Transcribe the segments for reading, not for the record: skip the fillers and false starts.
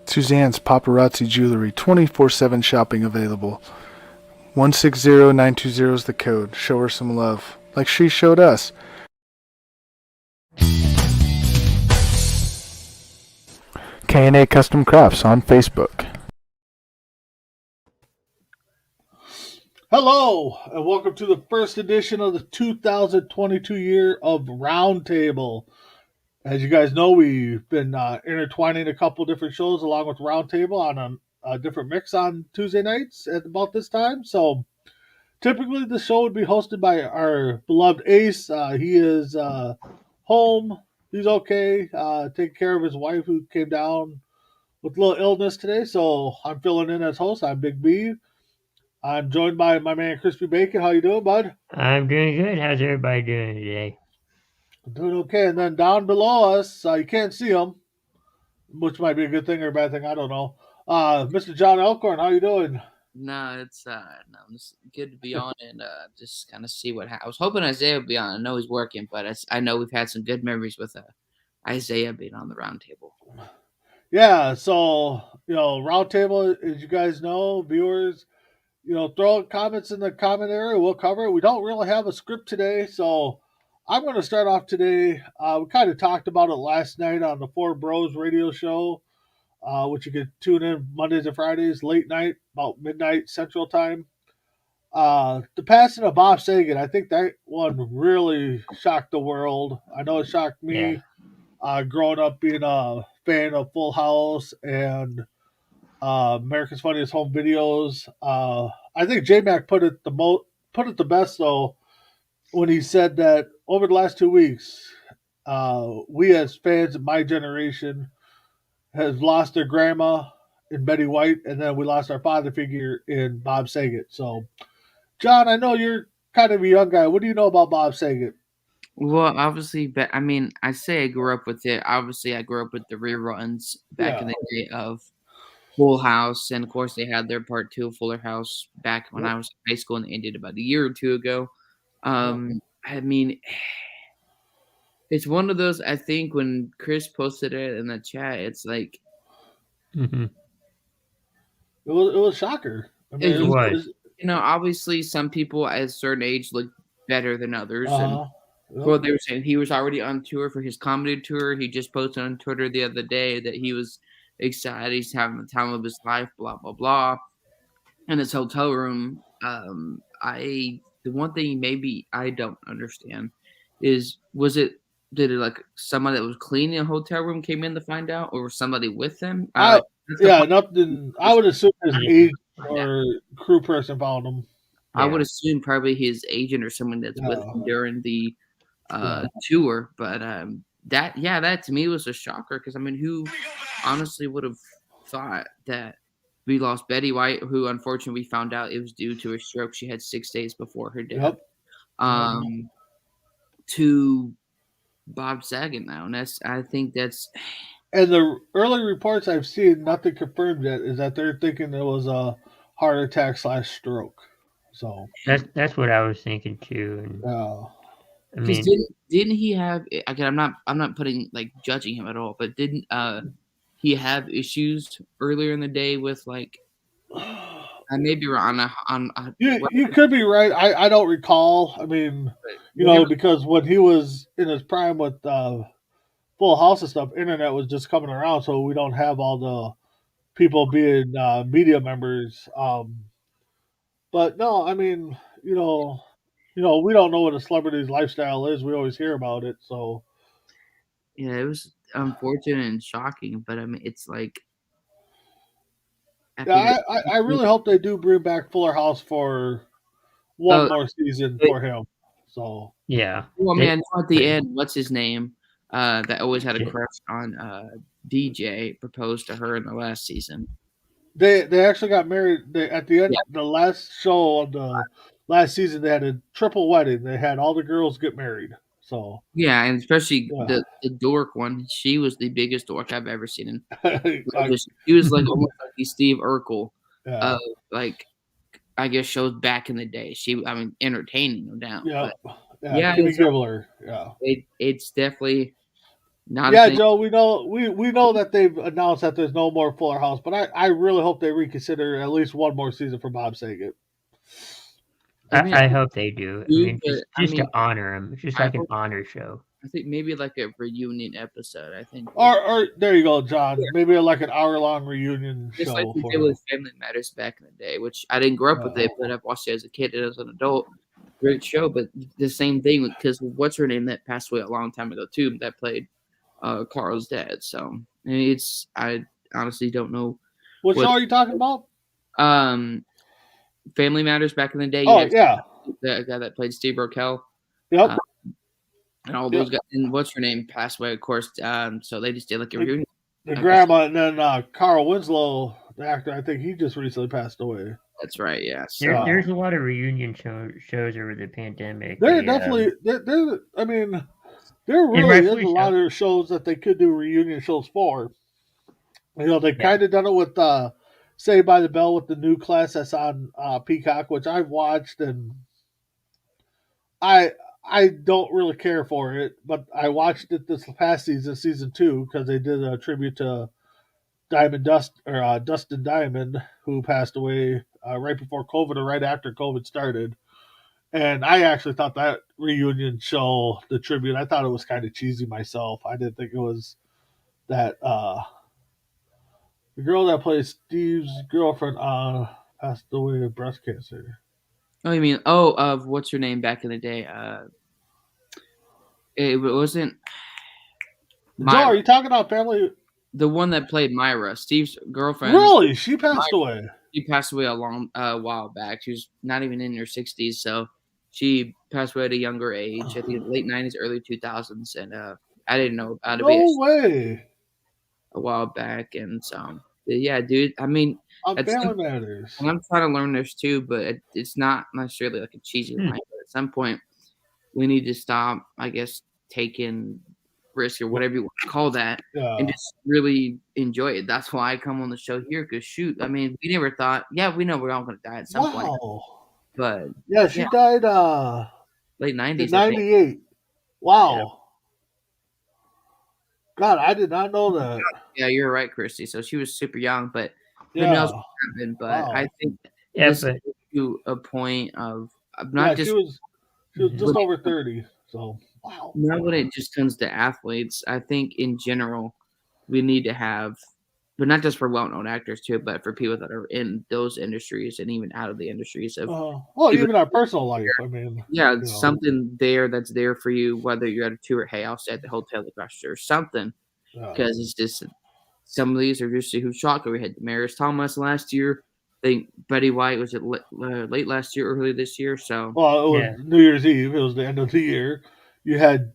Suzanne's Paparazzi Jewelry, 24/7 shopping available. 160920 is the code. Show her some love, like she showed us. K&A Custom Crafts on Facebook. Hello, and welcome to the first edition of the 2022 year of Roundtable. As you guys know, we've been intertwining a couple different shows along with Roundtable on a different mix on Tuesday nights at about this time. So typically the show would be hosted by our beloved Ace. He is home. He's okay, taking care of his wife who came down with a little illness today. So I'm filling in as host. I'm Big B. I'm joined by my man Crispy Bacon. How you doing, bud? I'm doing good. How's everybody doing today? I'm doing okay. And then down below us, you can't see him, which might be a good thing or a bad thing. I don't know. Mr. John Elkhorn, how you doing? No, it's good to be on and just kind of see what I was hoping Isaiah would be on. I know he's working, but I know we've had some good memories with Isaiah being on the roundtable. Yeah, so roundtable, as you guys know, viewers, throw comments in the comment area. We'll cover it. We don't really have a script today, so I'm going to start off today. We kind of talked about it last night on the Four Bros radio show, which you can tune in Mondays and Fridays, late night, about midnight Central Time. The passing of Bob Saget, I think that one really shocked the world. I know it shocked me. Growing up being a fan of Full House and America's Funniest Home Videos. I think J-Mac put it the best though when he said that over the last 2 weeks, we as fans of my generation has lost their grandma in Betty White, and then we lost our father figure in Bob Saget. So, John, I know you're kind of a young guy. What do you know about Bob Saget? Well, obviously, but I mean, I say I grew up with it. Obviously, I grew up with the reruns back in the day of Full House, and of course, they had their part 2 of Fuller House back when I was in high school, and it ended about a year or two ago. I mean, it's one of those. I think when Chris posted it in the chat, it's like, it was a shocker. I mean, it was. Obviously, some people at a certain age look better than others, and well, they were saying he was already on tour for his comedy tour. He just posted on Twitter the other day that he was excited. He's having the time of his life, blah, blah, blah. In his hotel room, the one thing maybe I don't understand is, did it like someone that was cleaning a hotel room came in to find out, or was somebody with them? Nothing. I would assume his agent or crew person found him. I would assume probably his agent or someone that's with him during the tour, but that to me was a shocker because I mean, who honestly would have thought that we lost Betty White, who unfortunately we found out it was due to a stroke she had 6 days before her death, to Bob Saget now, and I think that's. And the early reports I've seen, nothing confirmed yet, is that they're thinking it was a heart attack / stroke. So that's what I was thinking too. I mean, didn't he have? Again, I'm not putting like judging him at all, but didn't he have issues earlier in the day with like? I may be wrong on. You could be right. I don't recall. I mean, because when he was in his prime with Full House and stuff, internet was just coming around, so we don't have all the people being media members. But no, I mean, we don't know what a celebrity's lifestyle is. We always hear about it, so. Yeah, it was unfortunate and shocking, but I mean, it's like. I really hope they do bring back Fuller House for one more season for him. So yeah. Well, man, at the end, what's his name? That always had a crush on DJ proposed to her in the last season. They actually got married. At the end, the last show of the last season, they had a triple wedding. They had all the girls get married. So yeah, and especially the dork one. She was the biggest dork I've ever seen. She was like almost like Steve Urkel. Like I guess shows back in the day. Entertaining, no doubt. Yeah, Kimmy Gibbler. Yeah, it's definitely Not a Yeah, thing. Joe, we know that they've announced that there's no more Fuller House, but I really hope they reconsider at least one more season for Bob Saget. I mean, I hope they do. I mean, but just to honor him. It's just I like an hope. honor show. I think maybe like a reunion episode. I think, Or there you go, John. Maybe like an hour-long reunion just like show we did for. with Family Matters back in the day, which I didn't grow up with it, but I've watched it as a kid and as an adult. Great show, but the same thing because what's her name that passed away a long time ago too, that played Carl's dad. So I honestly don't know What show what are you talking about? Family Matters back in the day. Oh yeah, the guy that played Steve Urkel. yep. And all those guys, and what's her name passed away, of course. So they just did like a reunion. The grandma, and then Carl Winslow, the actor, I think he just recently passed away. That's right. Yeah. So, there's a lot of reunion shows over the pandemic. There definitely, I mean, there really is a lot of shows that they could do reunion shows for. You know, they kind of done it with Saved by the Bell with the new class that's on Peacock, which I've watched, and I don't really care for it, but I watched it this past season 2, because they did a tribute to Dustin Diamond, who passed away right before COVID or right after COVID started. And I actually thought that reunion show, the tribute, I thought it was kind of cheesy myself. I didn't think it was that. The girl that plays Steve's girlfriend passed away of breast cancer. Oh, you mean of what's her name back in the day? It wasn't. Joe, are you talking about Family? The one that played Myra, Steve's girlfriend. Really, she passed away. She passed away a while back. She was not even in her 60s, so she passed away at a younger age. I think late 90s, early 2000s, and I didn't know about it. No way. A while back, and so yeah, dude. I mean, Family Matters. And I'm trying to learn this too, but it's not necessarily like a cheesy line. But at some point, we need to stop, I guess, taking risk or whatever you want to call that, and just really enjoy it. That's why I come on the show here, because shoot, I mean, we never thought. Yeah, we know we're all going to die at some point, but yeah, she died late 90s, 98. Wow. Yeah. God, I did not know that. Yeah, you're right, Christy. So she was super young, but who knows what happened? But I think this is to a point of not just. She was just over 30. So wow. Not when it just comes to athletes. I think in general, we need to have, but not just for well-known actors too, but for people that are in those industries and even out of the industries of. Even our personal life. I mean, something there that's there for you, whether you're at a tour, hey, I'll stay at the hotel across or something, because it's just some of these are just a huge shock. We had Damaris Thomas last year. I think Betty White was late last year, early this year. So it was New Year's Eve. It was the end of the year. You had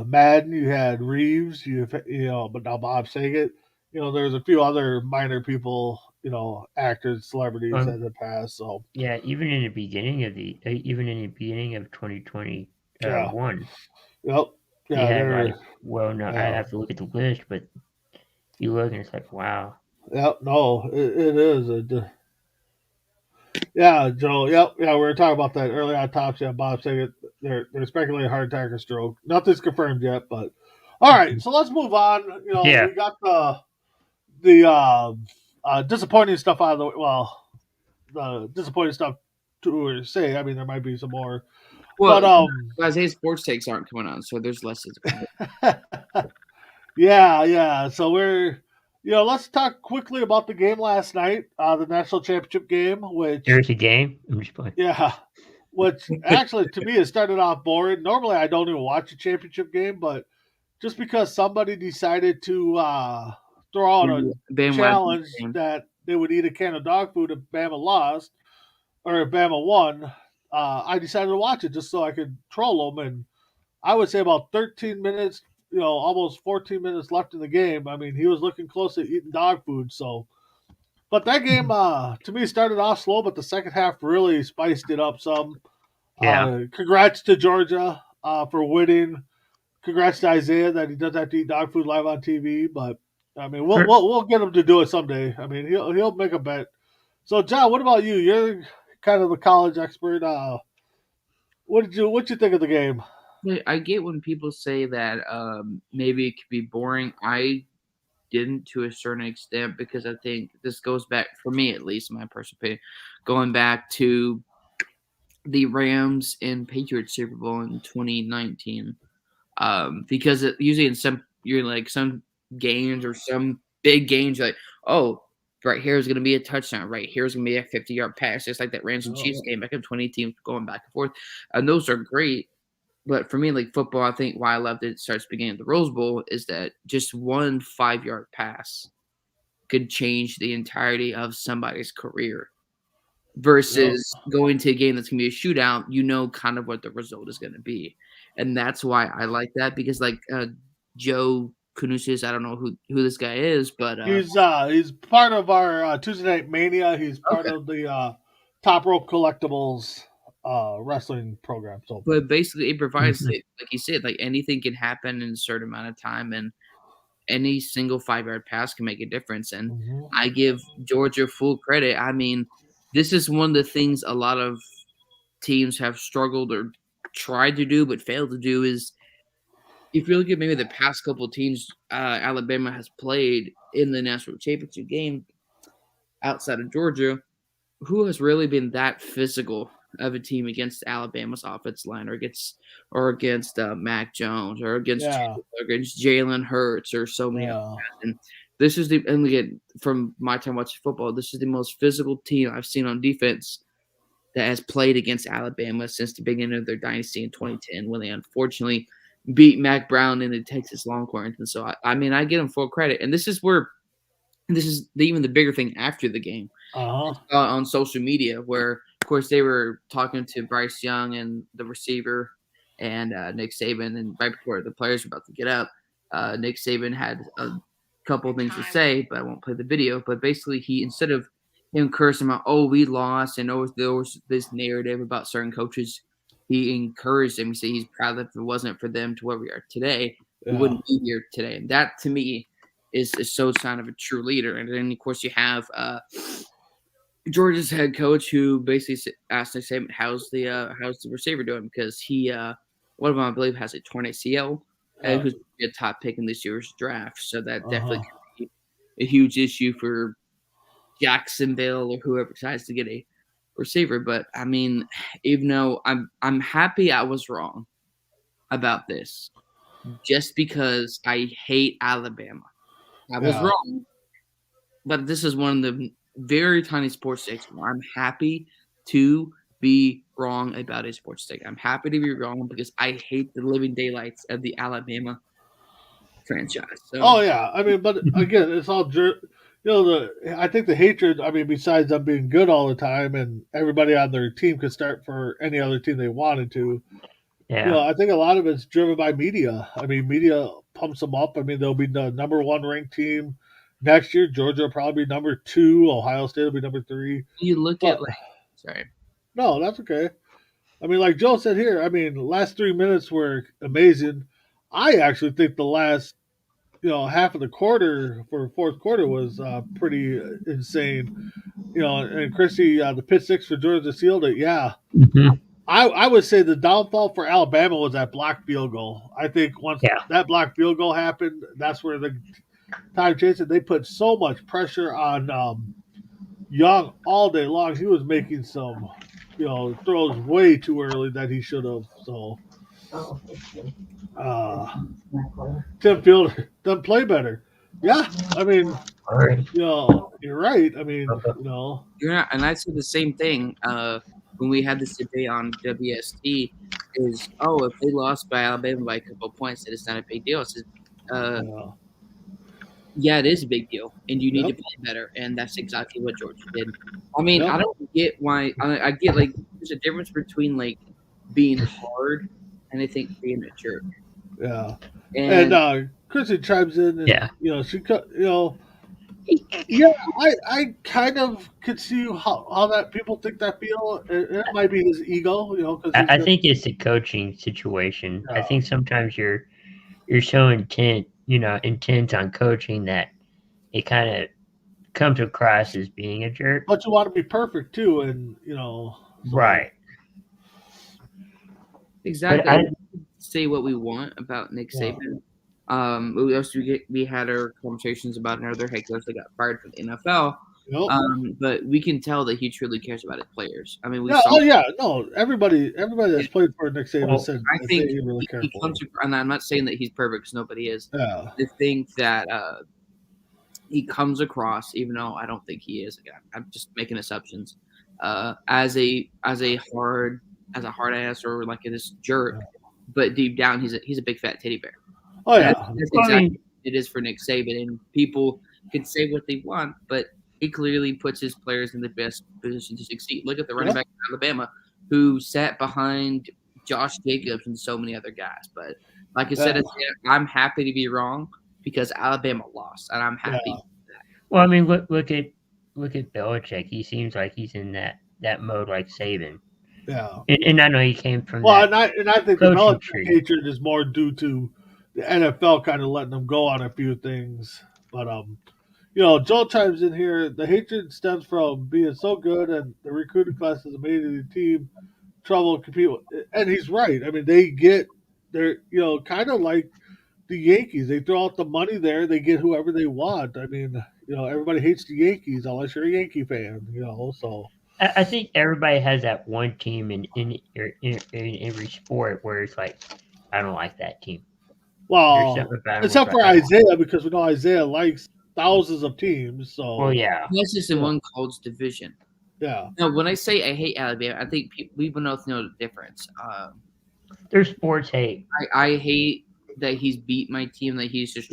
Madden, you had Reeves, but now Bob Saget. There's a few other minor people, actors, celebrities that have passed. So yeah, even in the beginning of 2021. Yep. Yeah. Had I have to look at the list, but you look and it's like, wow. Yep. No, it is. Yeah, Joe. Yep. Yeah, we were talking about that earlier on Top Chef. Bob Saget. They're speculating heart attack or stroke. Nothing's confirmed yet, but all right. So let's move on. We got the disappointing stuff out of the way. Well, the disappointing stuff to say. I mean, there might be some more. Well, but Isaiah's sports takes aren't coming on, so there's less. Yeah. So we're. Let's talk quickly about the game last night, the national championship game. Which there's a game. I'm just playing. Yeah, which actually to me it started off boring. Normally I don't even watch a championship game, but just because somebody decided to throw out a challenge that they would eat a can of dog food if Bama lost or if Bama won, I decided to watch it just so I could troll them. And I would say about 13 minutes. Almost 14 minutes left in the game. I mean, he was looking close to eating dog food. So, but that game, to me, started off slow, but the second half really spiced it up some. Yeah. Congrats to Georgia for winning. Congrats to Isaiah that he doesn't have to eat dog food live on TV. But I mean, we'll get him to do it someday. I mean, he'll make a bet. So, John, what about you? You're kind of a college expert. What you think of the game? I get when people say that maybe it could be boring. I didn't to a certain extent because I think this goes back, for me at least, in my personal opinion, going back to the Rams and Patriots Super Bowl in 2019. Because usually in some games or some big games, you're like, oh, right here is going to be a touchdown. Right here is going to be a 50-yard pass, just like that Rams and Chiefs game back in 2018, going back and forth. And those are great. But for me, like football, I think why I loved it starts beginning at the Rose Bowl is that just one 5-yard pass could change the entirety of somebody's career versus going to a game that's going to be a shootout. You know kind of what the result is going to be. And that's why I like that because like Joe Canusis, I don't know who this guy is, but he's part of our Tuesday Night Mania. He's part of the Top Rope Collectibles wrestling program. So, but basically it provides like you said, like anything can happen in a certain amount of time, and any single 5-yard pass can make a difference. And I give Georgia full credit. I mean, this is one of the things a lot of teams have struggled or tried to do but failed to do is if you look at maybe the past couple of teams Alabama has played in the national championship game outside of Georgia, who has really been that physical of a team against Alabama's offensive line or against Mac Jones or against Jalen Hurts or so many others. And this is and again, from my time watching football, this is the most physical team I've seen on defense that has played against Alabama since the beginning of their dynasty in 2010 when they unfortunately beat Mac Brown in the Texas Longhorns. And so, I mean, I give them full credit. And this is even the bigger thing after the game on social media where, of course, they were talking to Bryce Young and the receiver and Nick Saban. And right before the players were about to get up, Nick Saban had a couple of things to say, but I won't play the video. But basically, he instead of him cursing about, oh, we lost, and there was this narrative about certain coaches, he encouraged him. He said he's proud that if it wasn't for them to where we are today, we wouldn't be here today. And that, to me, is so sign of a true leader. And then, of course, you have Georgia's head coach who basically asked Nick Saban, how's the receiver doing? Because he, one of them, I believe, has a torn ACL, who's a top pick in this year's draft. So that definitely could be a huge issue for Jacksonville or whoever decides to get a receiver. But I mean, even though I'm happy I was wrong about this, just because I hate Alabama. I was wrong, but this is one of the very tiny sports stakes where I'm happy to be wrong about a sports stake. I'm happy to be wrong because I hate the living daylights of the Alabama franchise. So. I mean, but again, it's all I think the hatred. I mean, besides them being good all the time, and everybody on their team could start for any other team they wanted to. Yeah. I think a lot of it's driven by media. I mean, media pumps them up. I mean, they'll be the number 1 ranked team next year. Georgia will probably be number 2. Ohio State will be number 3. You look at sorry. No, that's okay. I mean, like Joe said here, I mean, the last 3 minutes were amazing. I actually think the last, half of the quarter for fourth quarter was pretty insane. And Chrissy, the pick six for Georgia sealed it. Yeah. Mm-hmm. I would say the downfall for Alabama was that blocked field goal. I think once that blocked field goal happened, that's where the time changed. They put so much pressure on Young all day long. He was making some, throws way too early that he should have. So, Tim Fielder doesn't play better. Yeah, I mean, you're right. I mean, you're not, and I said the same thing. When we had this debate on WST, is if they lost by Alabama by a couple of points, that it's not a big deal. I said, yeah, it is a big deal, and you need to play better, and that's exactly what Georgia did. I mean, I don't get why. I get like there's a difference between like being hard and I think being a jerk. Yeah, and Chrissy chimes in, and she cut, I kind of could see how that people think that feel. It might be his ego, because I think it's a coaching situation. I think sometimes you're so intent on coaching that it kind of comes across as being a jerk. But you want to be perfect too, and so. Right. Exactly. say what we want about Nick Saban. We had our conversations about another head coach that got fired from the NFL. Yep. But we can tell that he truly cares about his players. I mean, we Yeah. saw. Oh yeah. No. Everybody that's played for Nick Saban said I that think they really care he for him. comes, and I'm not saying that he's perfect because nobody is. Yeah. I think that he comes across, even though I don't think he is. Again, I'm just making assumptions. As a hard ass or like this jerk, but deep down he's a big fat teddy bear. Oh yeah. That's exactly what it is for Nick Saban, and people can say what they want, but he clearly puts his players in the best position to succeed. Look at the running back of Alabama, who sat behind Josh Jacobs and so many other guys. But like I said, I'm happy to be wrong because Alabama lost, and I'm happy. Yeah. Well, I mean, look at Belichick. He seems like he's in that mode like Saban. Yeah. And I know he came from and I think the Belichick hatred is more due to the NFL kind of letting them go on a few things. But Joel chimes in here. The hatred stems from being so good, and the recruiting class has made the team trouble to compete with. And he's right. I mean, they're kind of like the Yankees. They throw out the money there. They get whoever they want. I mean, everybody hates the Yankees unless you're a Yankee fan. So. I think everybody has that one team in every sport where it's like, I don't like that team. Well, except for Isaiah, because we know Isaiah likes thousands of teams. So, well, yeah, that's just in one college division. Yeah. Now, when I say I hate Alabama, I think we both know the difference. There's sports hate. I hate that he's beat my team. That he's just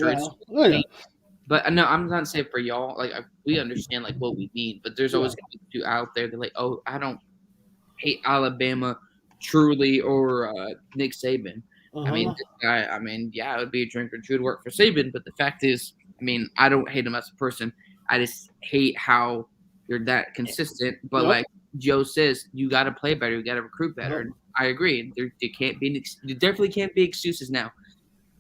But no, I'm not saying for y'all. Like we understand like what we mean, but there's always going to be two out there that like, oh, I don't hate Alabama truly or Nick Saban. I mean, this guy. I mean, yeah, it would be a drink or two to work for Saban, but the fact is, I mean, I don't hate him as a person. I just hate how you're that consistent. But like Joe says, you got to play better. You got to recruit better. And I agree. There can't be. There definitely can't be excuses now.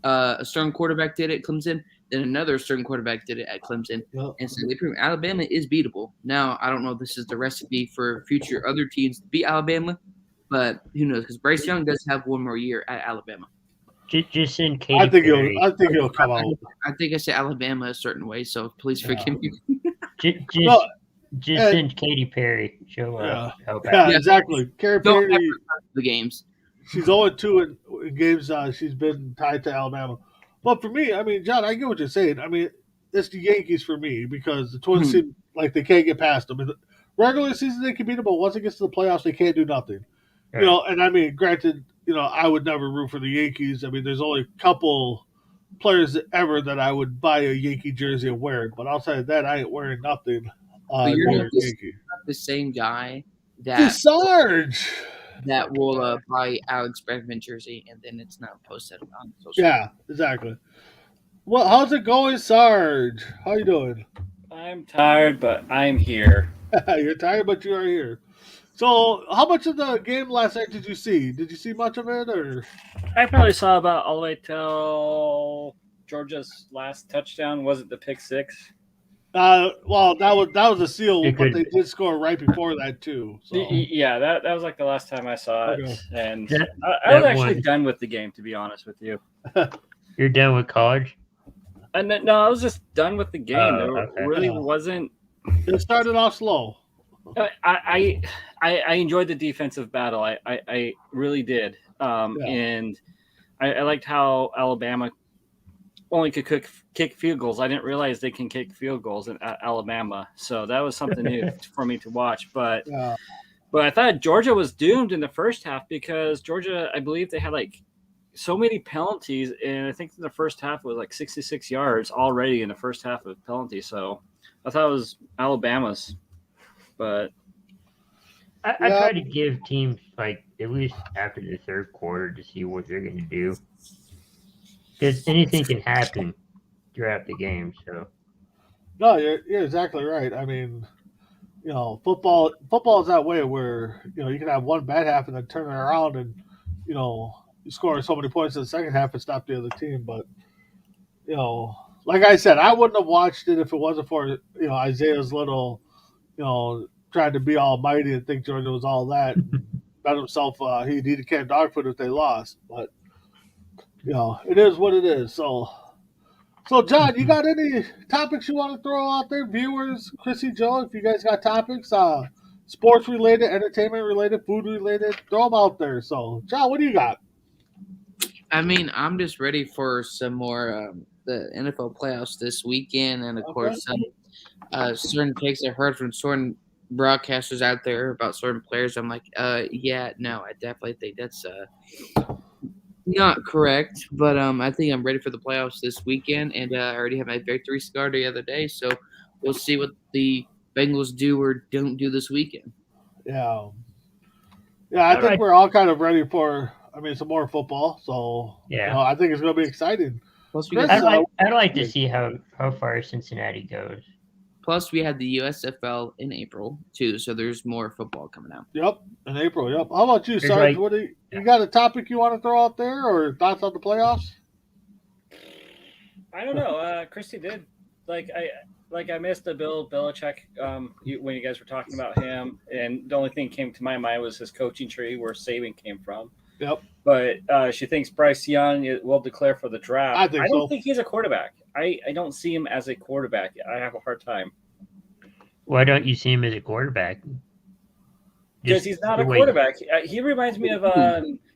A certain quarterback did it, Clemson. Then another certain quarterback did it at Clemson. And so they proved Alabama is beatable. Now, I don't know if this is the recipe for future other teams to beat Alabama, but who knows? Because Bryce Young does have one more year at Alabama. Just send Katy Perry. I think he'll come out. I think I said Alabama a certain way, so please forgive me. Just send Katy Perry. She'll help out. Yeah, exactly. Katy Perry. The games. She's 0-2 in games she's been tied to Alabama. But for me, I mean, John, I get what you're saying. I mean, it's the Yankees for me because the Twins seem like they can't get past them. In the regular season, they can beat them, but once it gets to the playoffs, they can't do nothing. Right. And I mean, granted, I would never root for the Yankees. I mean, there's only a couple players ever that I would buy a Yankee jersey and wear it. But outside of that, I ain't wearing nothing. You're not the same guy that Sarge that will buy Alex Bregman jersey and then it's not posted on social media. Yeah, exactly. Well, how's it going, Sarge? How you doing? I'm tired, but I'm here. You're tired, but you are here. So, how much of the game last night did you see? Did you see much of it, or? I probably saw about all the way till Georgia's last touchdown. Was it the pick six? Well, that was a seal, but they did score right before that too. So. Yeah, that was like the last time I saw it, and I was actually done with the game, to be honest with you. You're done with college? No, I was just done with the game. It really wasn't. It started off slow. I enjoyed the defensive battle. I really did, and I liked how Alabama only could kick field goals. I didn't realize they can kick field goals in Alabama, so that was something new for me to watch. But I thought Georgia was doomed in the first half because Georgia, I believe they had like so many penalties, and I think in the first half it was like 66 yards already in the first half of penalty. So I thought it was Alabama's, but I try to give teams like at least after the third quarter to see what they're going to do. Because anything can happen throughout the game. So, no, you're exactly right. I mean, football is that way where you can have one bad half and then turn it around and you score so many points in the second half and stop the other team. But like I said, I wouldn't have watched it if it wasn't for Isaiah's little trying to be almighty and think Georgia was all that. Bet himself he needed canned dog food if they lost, but. it is what it is. So John, you got any topics you want to throw out there, viewers? Chrissy, Joe, if you guys got topics, sports related, entertainment related, food related, throw them out there. So, John, what do you got? I mean, I'm just ready for some more the NFL playoffs this weekend, and of course, certain takes I heard from certain broadcasters out there about certain players. I'm like, yeah, no, I definitely think that's not correct. But I think I'm ready for the playoffs this weekend, and I already had my victory scar the other day, so we'll see what the Bengals do or don't do this weekend. Yeah, I think we're all kind of ready for. I mean, some more football. So I think it's going to be exciting. Plus, Chris, I'd like to see how far Cincinnati goes. Plus, we had the USFL in April too, so there's more football coming out. Yep, in April. Yep. How about you, Sarge? What you got a topic you want to throw out there, or thoughts on the playoffs? I don't know. Christy did I missed the Bill Belichick when you guys were talking about him, and the only thing that came to my mind was his coaching tree where Saban came from. Yep. But she thinks Bryce Young will declare for the draft. I don't think he's a quarterback. I don't see him as a quarterback. I have a hard time. Why don't you see him as a quarterback? Because he's not a quarterback. He reminds me of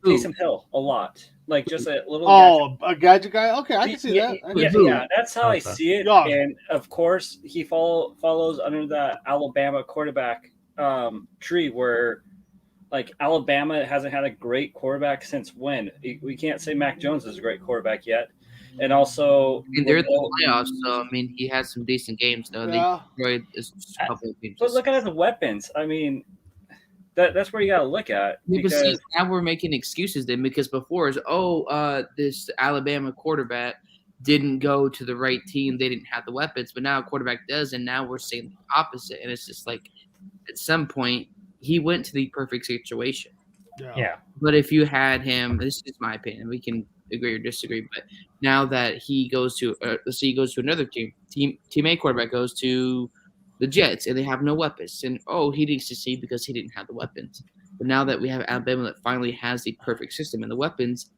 Taysom Hill a lot. Like just a little a gadget guy? Okay, I can see that. Yeah, that's how I see it. Yeah. And, of course, he follows under the Alabama quarterback tree where, like, Alabama hasn't had a great quarterback since when? We can't say Mac Jones is a great quarterback yet. And also, they're in the playoffs, so I mean, he has some decent games though. Yeah. They destroyed a couple of games. But look at the weapons. I mean, that's where you got to look at. Because see, now we're making excuses then because before is this Alabama quarterback didn't go to the right team. They didn't have the weapons, but now a quarterback does, and now we're saying the opposite. And it's just like at some point he went to the perfect situation. Yeah. But if you had him, this is my opinion. We can agree or disagree. But now that he goes to, let's say he goes to another team A quarterback goes to the Jets, and they have no weapons. And, he didn't succeed because he didn't have the weapons. But now that we have Alabama that finally has the perfect system and the weapons,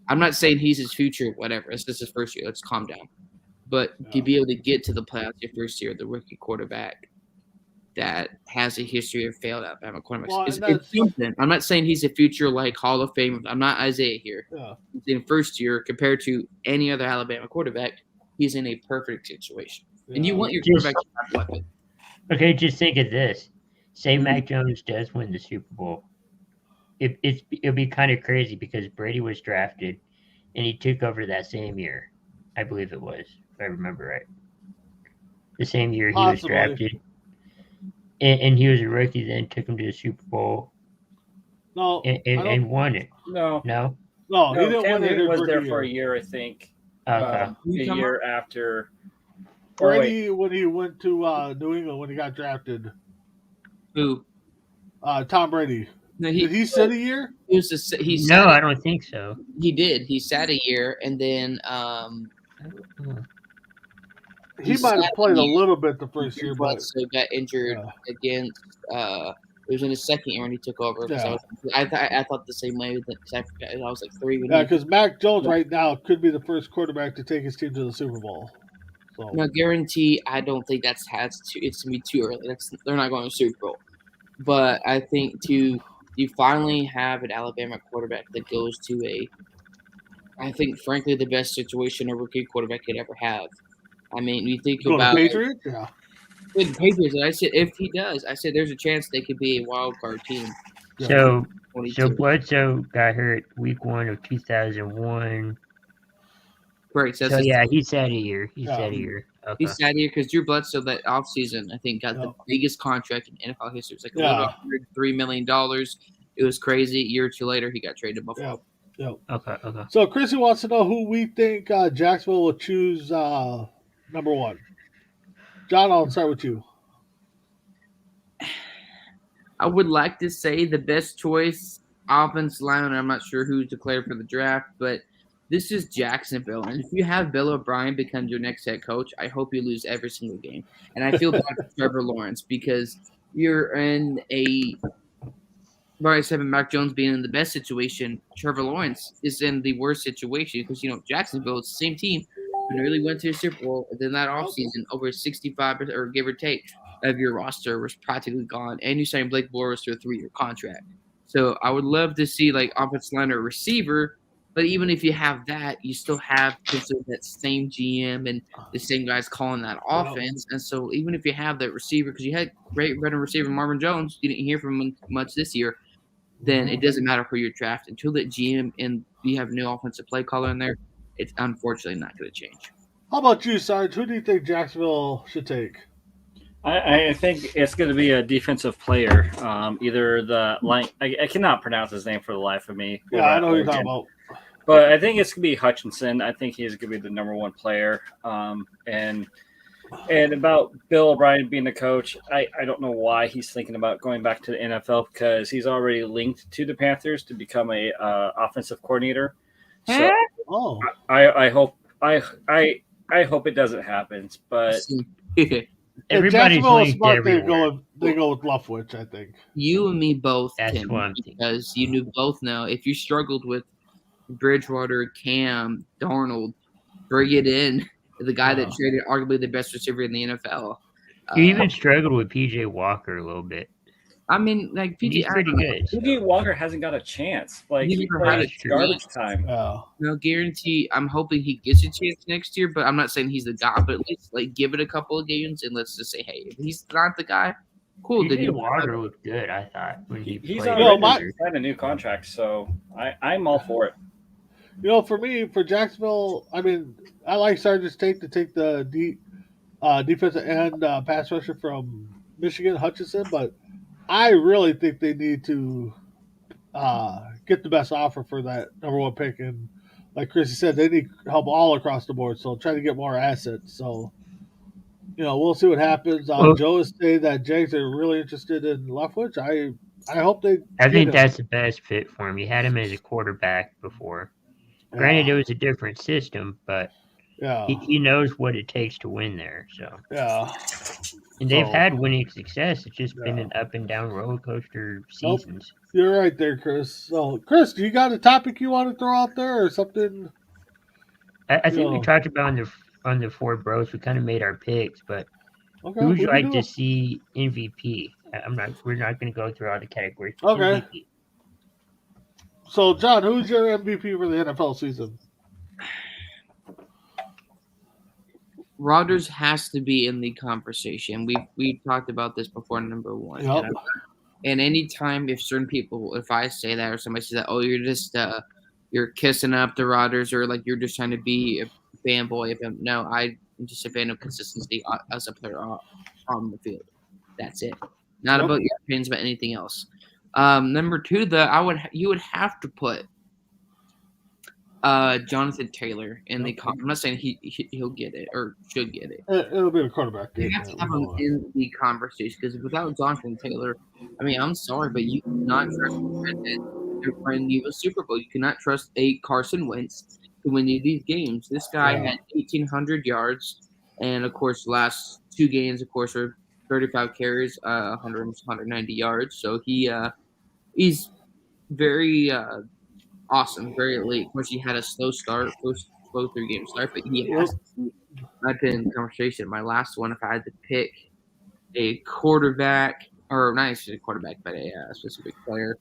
I'm not saying he's his future, whatever. It's just his first year. Let's calm down. But to be able to get to the playoffs your first year, the rookie quarterback that has a history of failed Alabama quarterbacks. It's something. I'm not saying he's a future like Hall of Fame. I'm not Isaiah here. Yeah. In first year, compared to any other Alabama quarterback, he's in a perfect situation. Yeah. And you want your quarterback to have weapon. Okay, just think of this. Say Mac Jones does win the Super Bowl. It'll be kind of crazy because Brady was drafted, and he took over that same year. I believe it was, if I remember right. The same year he was drafted. And he was a rookie, then took him to the Super Bowl. No, and won it. No, he didn't win it. He was there for a year, I think. Okay. A year after Brady, when he went to New England, when he got drafted. Who? Tom Brady. No, did he sit a year? I don't think so. He did. He sat a year, and then he might have played a little bit the first year, but got injured against. It was in his second year when he took over. Yeah. I thought the same way. I was like 3. Because Mac Jones right now could be the first quarterback to take his team to the Super Bowl. So. Now, guarantee, I don't think it's going to be too early. They're not going to Super Bowl. But I think you finally have an Alabama quarterback that goes to I think, frankly, the best situation a rookie quarterback could ever have. I mean, you think about the Patriots? Yeah. With the Patriots, I said if he does, I said there's a chance they could be a wild card team. So Bledsoe got hurt week 1 of 2001. Right. So he sat a year. He sat a year. Okay. He sat a year because Drew Bledsoe that offseason, I think, got the biggest contract in NFL history. It was like $103 million. It was crazy. A year or two later, he got traded to Buffalo. Yeah. Okay. So Chrissy wants to know who we think Jacksonville will choose number 1. John, I'll start with you. I would like to say the best choice offensive line. I'm not sure who's declared for the draft, but this is Jacksonville. And if you have Bill O'Brien become your next head coach, I hope you lose every single game. And I feel bad for Trevor Lawrence because you're in Brian said Mac Jones being in the best situation, Trevor Lawrence is in the worst situation because Jacksonville is the same team who nearly went to the Super Bowl. And then that offseason, over 65% or give or take of your roster was practically gone, and you signed Blake Bortles to a 3-year contract. So I would love to see like offensive line or receiver, but even if you have that, you still have that same GM and the same guys calling that offense. And so even if you have that receiver, because you had great veteran receiver Marvin Jones, you didn't hear from him much this year. Then it doesn't matter who you draft until the GM and you have a new offensive play caller in there. It's unfortunately not going to change. How about you, Sarge? Who do you think Jacksonville should take? I think it's going to be a defensive player. Either the line, I cannot pronounce his name for the life of me. Yeah, I know who you're talking about. But I think it's going to be Hutchinson. I think he's going to be the number one player. And about Bill O'Brien being the coach, I don't know why he's thinking about going back to the NFL because he's already linked to the Panthers to become a offensive coordinator. So I hope it doesn't happen. But everybody's linked everywhere. They go with Leftwich, I think. You and me both, That's Tim, what I'm thinking. because you knew both know if you struggled with Bridgewater, Cam, Darnold, bring it in. The guy that traded arguably the best receiver in the NFL. You even struggled with PJ Walker a little bit. I mean, like He's pretty good. PJ Walker hasn't got a chance. Like he played garbage time. No guarantee. I'm hoping he gets a chance next year, but I'm not saying he's the guy. But at least like give it a couple of games and let's just say, hey, if he's not the guy, cool. PJ Walker looked good, I thought, when he He's played. already signed a new contract, so I'm all for it. For me, for Jacksonville, I mean, I like Sarge's take to take the defensive end pass rusher from Michigan, Hutchinson, but I really think they need to get the best offer for that number one pick. And like Chrissy said, they need help all across the board. So try to get more assets. So, we'll see what happens. Joe is saying that Jags are really interested in Leftwich. I hope they. I think that's the best fit for him. You had him as a quarterback before. Yeah. Granted, it was a different system, but he knows what it takes to win there. So and they've had winning success. It's just been an up and down roller coaster seasons. You're right there, Chris. So, Chris, do you got a topic you want to throw out there or something? I think we talked about on the four bros. We kind of made our picks, but who would you like to see MVP? We're not going to go through all the categories. Okay. MVP. So, John, who's your MVP for the NFL season? Rodgers has to be in the conversation. We've talked about this before. Number one, and anytime if I say that or somebody says that, oh, you're just you're kissing up the Rodgers or like you're just trying to be a fanboy of him. No, I'm just a fan of consistency as a player on the field. That's it. Not about your opinions about anything else. Number two, you would have to put Jonathan Taylor in the. I'm not saying he'll get it or should get it. It'll be a quarterback. You have to have him in the conversation because without Jonathan Taylor, I mean, I'm sorry, but you cannot trust your friend you a Super Bowl. You cannot trust a Carson Wentz to win you these games. This guy had 1,800 yards, and of course, last two games, of course, were 35 carries, 190 yards. So he's very awesome, very elite. Of course, he had a slow start, slow 3-game start, but he has. I've been in the conversation. My last one, if I had to pick a quarterback, or not actually a quarterback, but a specific player,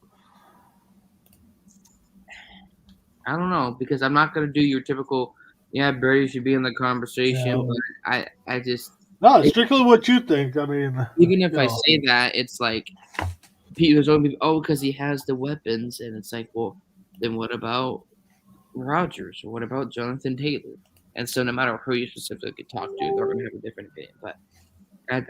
I don't know because I'm not going to do your typical. Yeah, Brady should be in the conversation, but I just. No, it's strictly what you think. I mean, even if I say that, it's like people's only because he has the weapons, and it's like, well, then what about Rodgers or what about Jonathan Taylor? And so, no matter who you specifically talk to, they're going to have a different opinion. But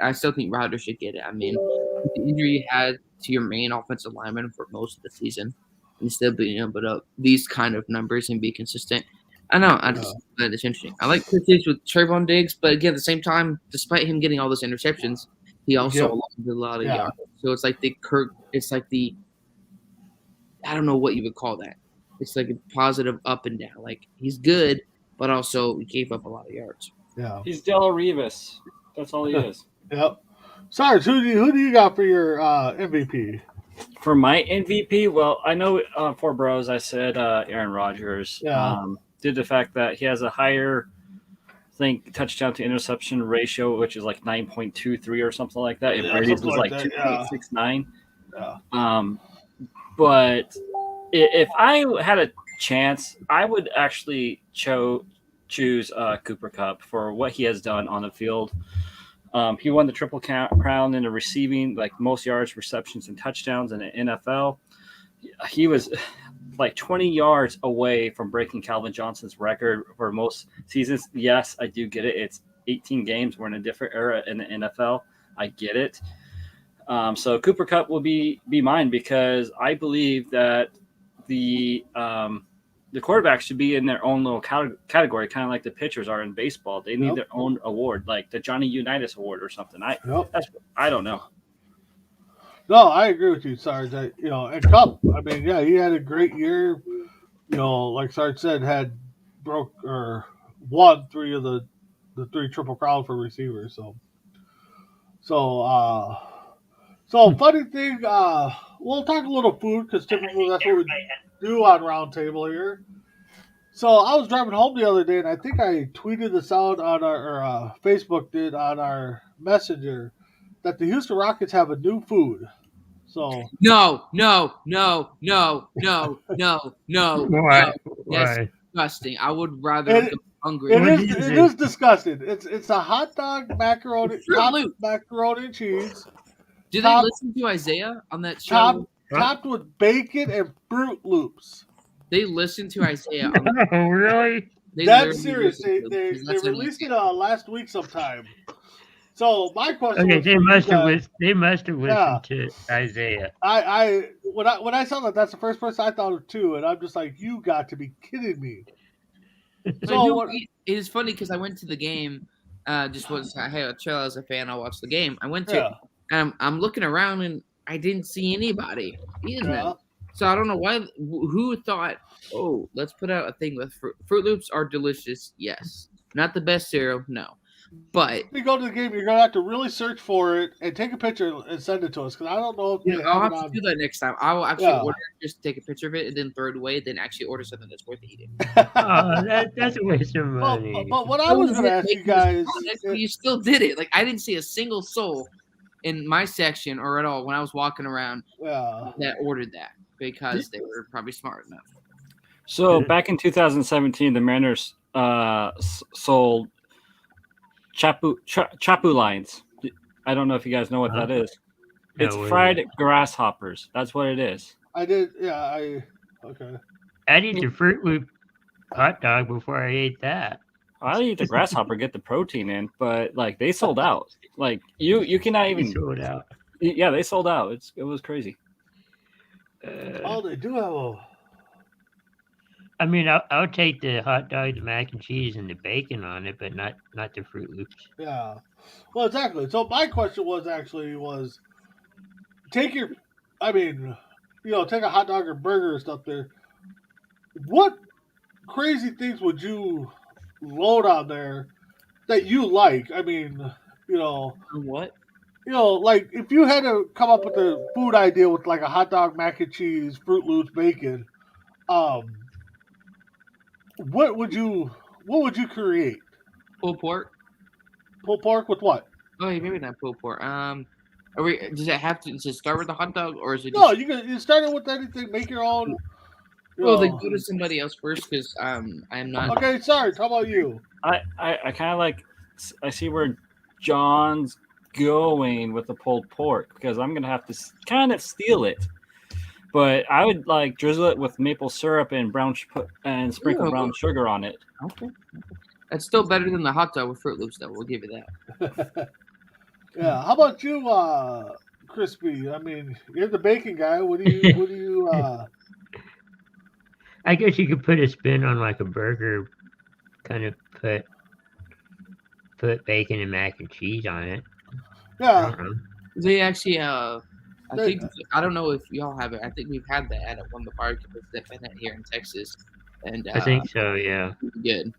I still think Rodgers should get it. I mean, the injury you had to your main offensive lineman for most of the season, and still being able to put up these kind of numbers and be consistent. I know. That is interesting. I like Chris Diggs with Trayvon Diggs, but again, at the same time, despite him getting all those interceptions, he also allowed a lot of yards. So it's like I don't know what you would call that. It's like a positive up and down. Like he's good, but also he gave up a lot of yards. Yeah, he's Della Revis. That's all he is. Yep. Sarge, who do you got for your MVP? For my MVP, well, I know for Bros, I said Aaron Rodgers. Yeah. Due to the fact that he has a higher, I think, touchdown to interception ratio, which is like 9.23 or something like that. If Brady's was like 2.69. Yeah. But if I had a chance, I would actually choose Cooper Kupp for what he has done on the field. He won the Triple Crown in the receiving, like most yards, receptions, and touchdowns in the NFL. He was like 20 yards away from breaking Calvin Johnson's record for most seasons. Yes, I do get it. It's 18 games. We're in a different era in the NFL. I get it. So Cooper Kupp will be mine because I believe that the quarterbacks should be in their own little category, kind of like the pitchers are in baseball. They need their own award, like the Johnny Unitas Award or something. I don't know. No, I agree with you, Sarge. And Kupp, I mean, yeah, he had a great year. Like Sarge said, won 3 of the 3 Triple Crown for receivers. So funny thing, we'll talk a little food because typically that's what we do on Roundtable here. So I was driving home the other day, and I think I tweeted this out on Facebook did on our messenger that the Houston Rockets have a new food. So no. Why? That's disgusting. I would rather go hungry. It is disgusting. It's a hot dog macaroni and cheese. Do they listen to Isaiah on that show? Topped with bacon and Fruit Loops. They listen to Isaiah. Oh, really? That's serious. They released it last week sometime. So my question. Okay, they must have listened to Isaiah. When I saw that's the first person I thought of too, and I'm just like, you got to be kidding me. So it's funny because I went to the game. Just was hey, chill as a fan. I'll watch the game. I went to. I'm looking around and I didn't see anybody. So I don't know why. Who thought? Oh, let's put out a thing with Fruit Loops are delicious. Yes, not the best cereal. No, but if you go to the game, you're gonna have to really search for it and take a picture and send it to us because I don't know if I'll have to do that next time. I will actually order just take a picture of it and then throw it away. Then actually order something that's worth eating. That's a waste of money. But what I was gonna ask you guys, you still did it. Like I didn't see a single soul in my section or at all when I was walking around that ordered that because they were probably smart enough. So back in 2017, the Mariners sold chapu lines. I don't know if you guys know what that is. It's fried grasshoppers. That's what it is. I did. Yeah. Okay. I'd eat the Fruit Loop hot dog before I ate that. I'd eat the grasshopper, get the protein in, but like they sold out. Like you cannot even. They sold out. Yeah, they sold out. It was crazy. They do have I mean, I'll take the hot dog, the mac and cheese, and the bacon on it, but not the Fruit Loops. Yeah. Well, exactly. So my question was take a hot dog or burger or stuff there. What crazy things would you load on there that you like? I mean, what? Like if you had to come up with a food idea with like a hot dog, mac and cheese, Fruit Loops, bacon, what would you create? Pulled pork. Pulled pork with what? Oh, maybe not pulled pork. Does it have to start with the hot dog or is it? No, you start it with anything. Make your own. Well, then go to somebody else first because I'm not. Okay, sorry. How about you? I kind of like. I see where John's going with the pulled pork because I'm gonna have to kind of steal it. But I would like drizzle it with maple syrup and sprinkle brown sugar on it. Okay. That's still better than the hot dog with Fruit Loops, though. We'll give you that. Yeah. How about you, Crispy? I mean, you're the bacon guy. What do you? I guess you could put a spin on like a burger, kind of put bacon and mac and cheese on it. Yeah. They actually I think I don't know if y'all have it. I think we've had that at one of the barbecues that been here in Texas, and I think so. Yeah. Good.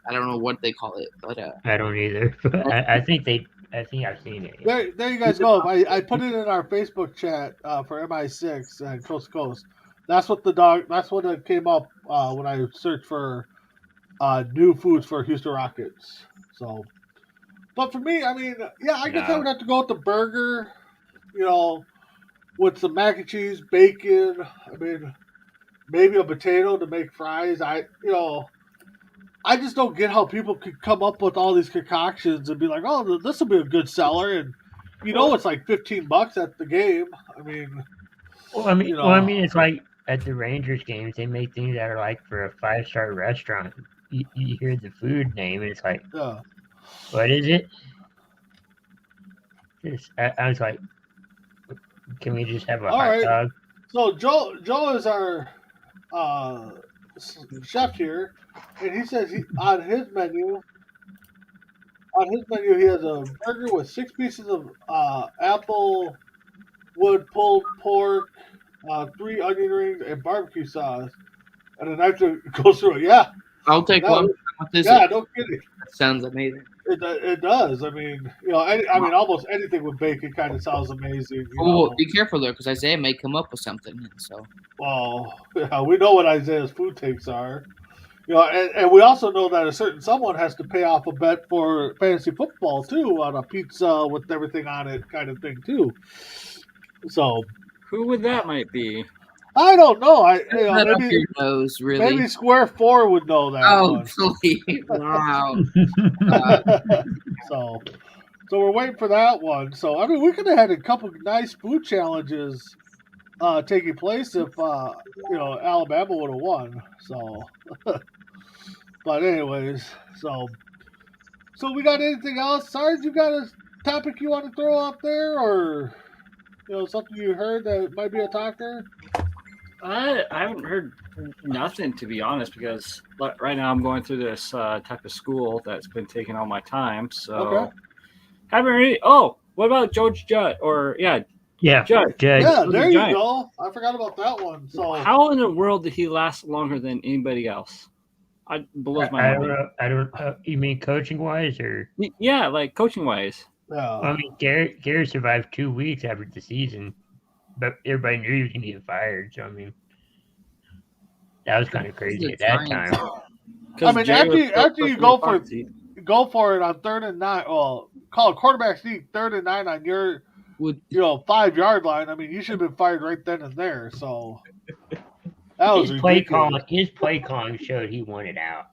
I don't know what they call it, but I don't either. But I think they I think I've seen it. There you guys go. I put it in our Facebook chat for MI6 and Coast to Coast. That's what it came up when I searched for new foods for Houston Rockets. So, but for me, I mean, yeah, I guess I would have to go with the burger, with some mac and cheese, bacon. I mean, maybe a potato to make fries. I just don't get how people could come up with all these concoctions and be like, "Oh, this will be a good seller," and it's like $15 at the game. I mean, it's like at the Rangers games, they make things that are like for a 5-star restaurant. You hear the food name, and it's like, what is it? I was like, can we just have a hot dog? So Joe is our chef here, and he says on his menu he has a burger with 6 pieces of apple wood pulled pork, 3 onion rings, and barbecue sauce, and a knife to go through it. Yeah, I'll take one. Yeah, no kidding. That sounds amazing. It does. I mean, almost anything with bacon kind of sounds amazing. Be careful though, because Isaiah may come up with something. So, well, yeah, we know what Isaiah's food takes are. And we also know that a certain someone has to pay off a bet for fantasy football too on a pizza with everything on it, kind of thing too. So, who would that might be? I don't know. Maybe your nose, really. Maybe Square 4 would know that. Oh, please! Wow. So we're waiting for that one. So I mean, we could have had a couple of nice food challenges taking place if Alabama would have won. So, but anyways, so we got anything else? Sarge, you got a topic you want to throw out there, or something you heard that might be a talker? I haven't heard nothing, to be honest, because right now I'm going through this type of school that's been taking all my time. So haven't really. Oh, what about George Judd? Judge. Yeah, there you go. I forgot about that one. So how in the world did he last longer than anybody else? It blows my mind. I don't. You mean coaching wise, or yeah, like coaching wise? Yeah. I mean, Gary survived 2 weeks after the season. But everybody knew he was going to get fired. So, I mean, that was kind of crazy at that time. I mean, after you go for it on 3rd and 9, well, call a quarterback sneak 3rd and 9 on your 5-yard line. I mean, you should have been fired right then and there. So that was ridiculous. His play calling showed he wanted out.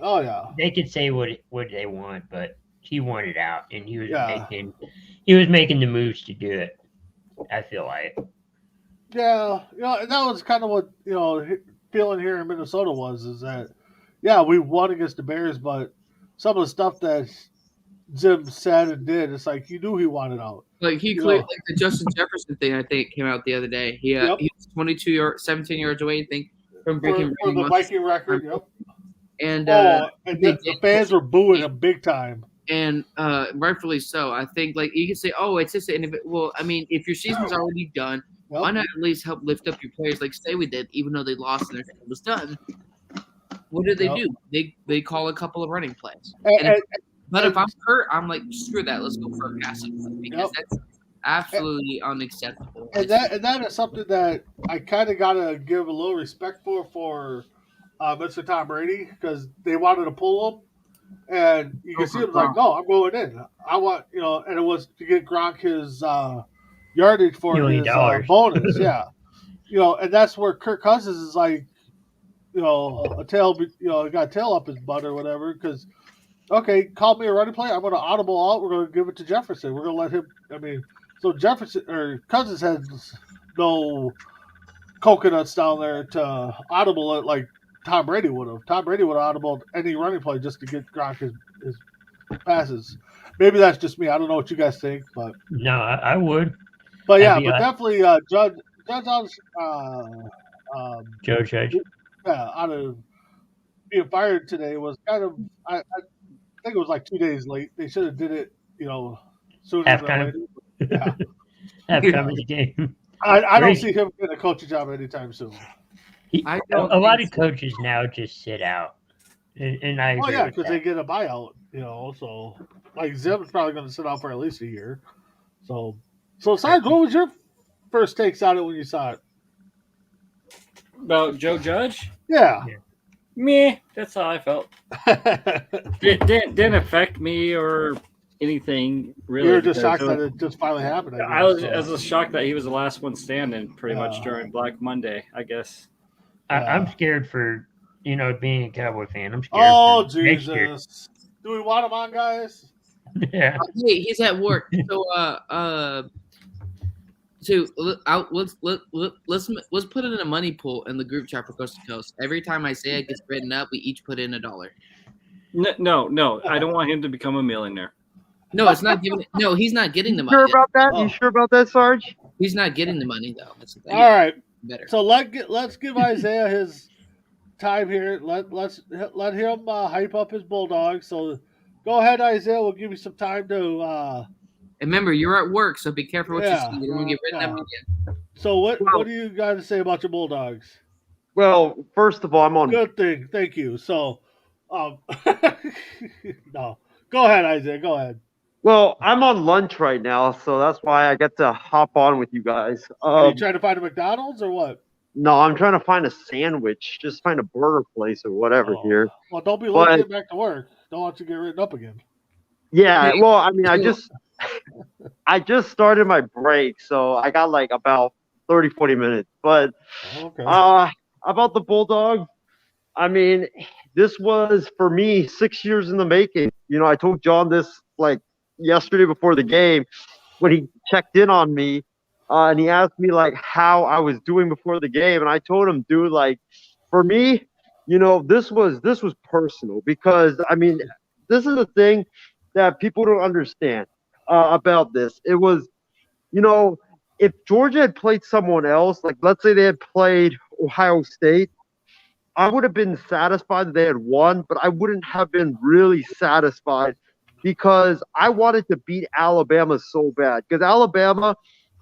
Oh yeah. They could say what they want, but he wanted out, and he was making the moves to do it. I feel like. Yeah, and that was kind of what feeling here in Minnesota is that we won against the Bears, but some of the stuff that Jim said and did, it's like you knew he wanted out. Like he cleared like the Justin Jefferson thing. I think came out the other day. He was 17 yards away. I think from breaking for the Viking record. Yep. And the fans were booing him big time. And rightfully so. I think you can say, "Oh, it's just an if your season's already done, why not at least help lift up your players like say we did, even though they lost and their season was done?" What did they do? They call a couple of running plays. But if I'm hurt, I'm like, screw that. Let's go for a passing play because that's absolutely unacceptable. And that is something that I kind of gotta give a little respect for Mr. Tom Brady, because they wanted to pull him. And you can see him like, no, I'm going in. I want, and it was to get Gronk his yardage for his bonus. Yeah. And that's where Kirk Cousins is like, got a tail up his butt or whatever. Because, okay, call me a running play. I'm going to audible out. We're going to give it to Jefferson. We're going to let him. So Jefferson or Cousins has no coconuts down there to audible it like Tom Brady would have. Tom Brady would have audibled any running play just to get Gronk his passes. Maybe that's just me. I don't know what you guys think, but no, I would. But definitely Judge Joe Judge. Yeah, out of being fired today was kind of. I think it was like 2 days late. They should have did it, sooner than later. Yeah, halftime of the game. I don't see him getting a coaching job anytime soon. A lot of coaches now just sit out. And I agree. Oh yeah, with because that. they get a buyout. So like Zim's probably going to sit out for at least a year. So Sarge, what was your first takes on it when you saw it? About Joe Judge? Yeah. Meh. That's how I felt. Didn't affect me or anything really. You were just shocked that it just finally happened. I guess. I was shocked that he was the last one standing, pretty much during Black Monday. I guess. I'm scared for being a Cowboy fan. I'm scared. Oh for next year. Jesus! Do we want him on, guys? Yeah. Hey, he's at work. So let's put it in a money pool in the group chat for Coast to Coast. Every time Isaiah gets written up, we each put in $1. No, I don't want him to become a millionaire. No, it's not giving. No, he's not getting the money. Sure about that? You sure about that, Sarge? He's not getting the money though. That's the thing. All right. Better. So let's give Isaiah his time here. Let's let him hype up his Bulldogs. So go ahead, Isaiah. We'll give you some time to. Remember, you're at work, so be careful what you say. You don't want to get written up again. So what do you got to say about your Bulldogs? Well, first of all, I'm on. Good thing. Thank you. So, no. Go ahead, Isaiah. Go ahead. Well, I'm on lunch right now, so that's why I get to hop on with you guys. Are you trying to find a McDonald's or what? No, I'm trying to find a sandwich. Just find a burger place or whatever here. Well, don't be late getting back to work. Don't want you to get written up again. Yeah, well, I mean, I just started my break, so I got like about 30, 40 minutes. But about the Bulldogs, I mean, this was, for me, 6 years in the making. I told John this like yesterday before the game when he checked in on me, and he asked me like how I was doing before the game, and I told him, dude, like for me, this was personal because I mean, this is the thing that people don't understand about this. It was, if Georgia had played someone else, like let's say they had played Ohio State, I would have been satisfied that they had won, but I wouldn't have been really satisfied because I wanted to beat Alabama so bad because Alabama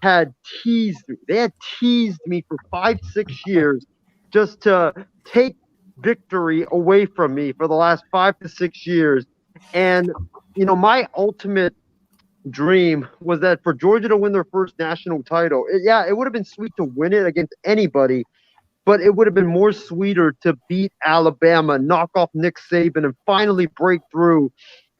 had teased me. They had teased me for 5-6 years just to take victory away from me for the last 5 to 6 years. And, my ultimate dream was that for Georgia to win their first national title, it would have been sweet to win it against anybody, but it would have been more sweeter to beat Alabama, knock off Nick Saban, and finally break through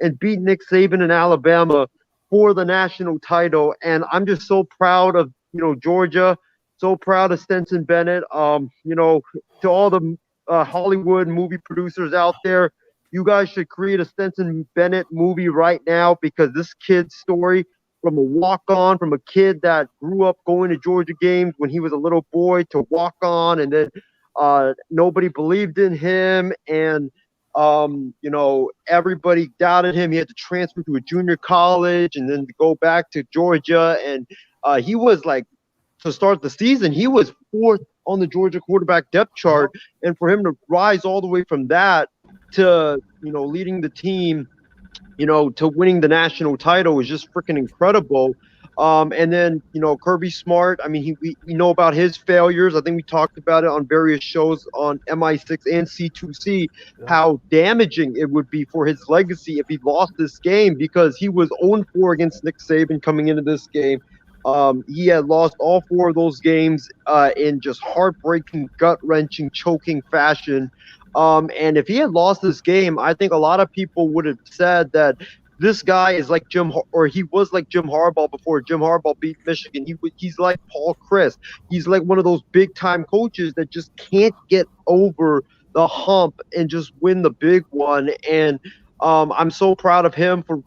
and beat Nick Saban and Alabama for the national title. And I'm just so proud of, Georgia, so proud of Stetson Bennett. To all the Hollywood movie producers out there, you guys should create a Stetson Bennett movie right now because this kid's story from a walk-on, from a kid that grew up going to Georgia games when he was a little boy to walk on, and then nobody believed in him, and everybody doubted him. He had to transfer to a junior college and then to go back to Georgia, and he was like, to start the season, he was 4th on the Georgia quarterback depth chart, and for him to rise all the way from that to leading the team to winning the national title is just freaking incredible. And then, Kirby Smart, I mean, we know about his failures. I think we talked about it on various shows on MI6 and C2C, how damaging it would be for his legacy if he lost this game because he was 0-4 against Nick Saban coming into this game. He had lost all 4 of those games in just heartbreaking, gut-wrenching, choking fashion. And if he had lost this game, I think a lot of people would have said that this guy is like he was like Jim Harbaugh before Jim Harbaugh beat Michigan. He's like Paul Chryst. He's like one of those big-time coaches that just can't get over the hump and just win the big one. And I'm so proud of him for,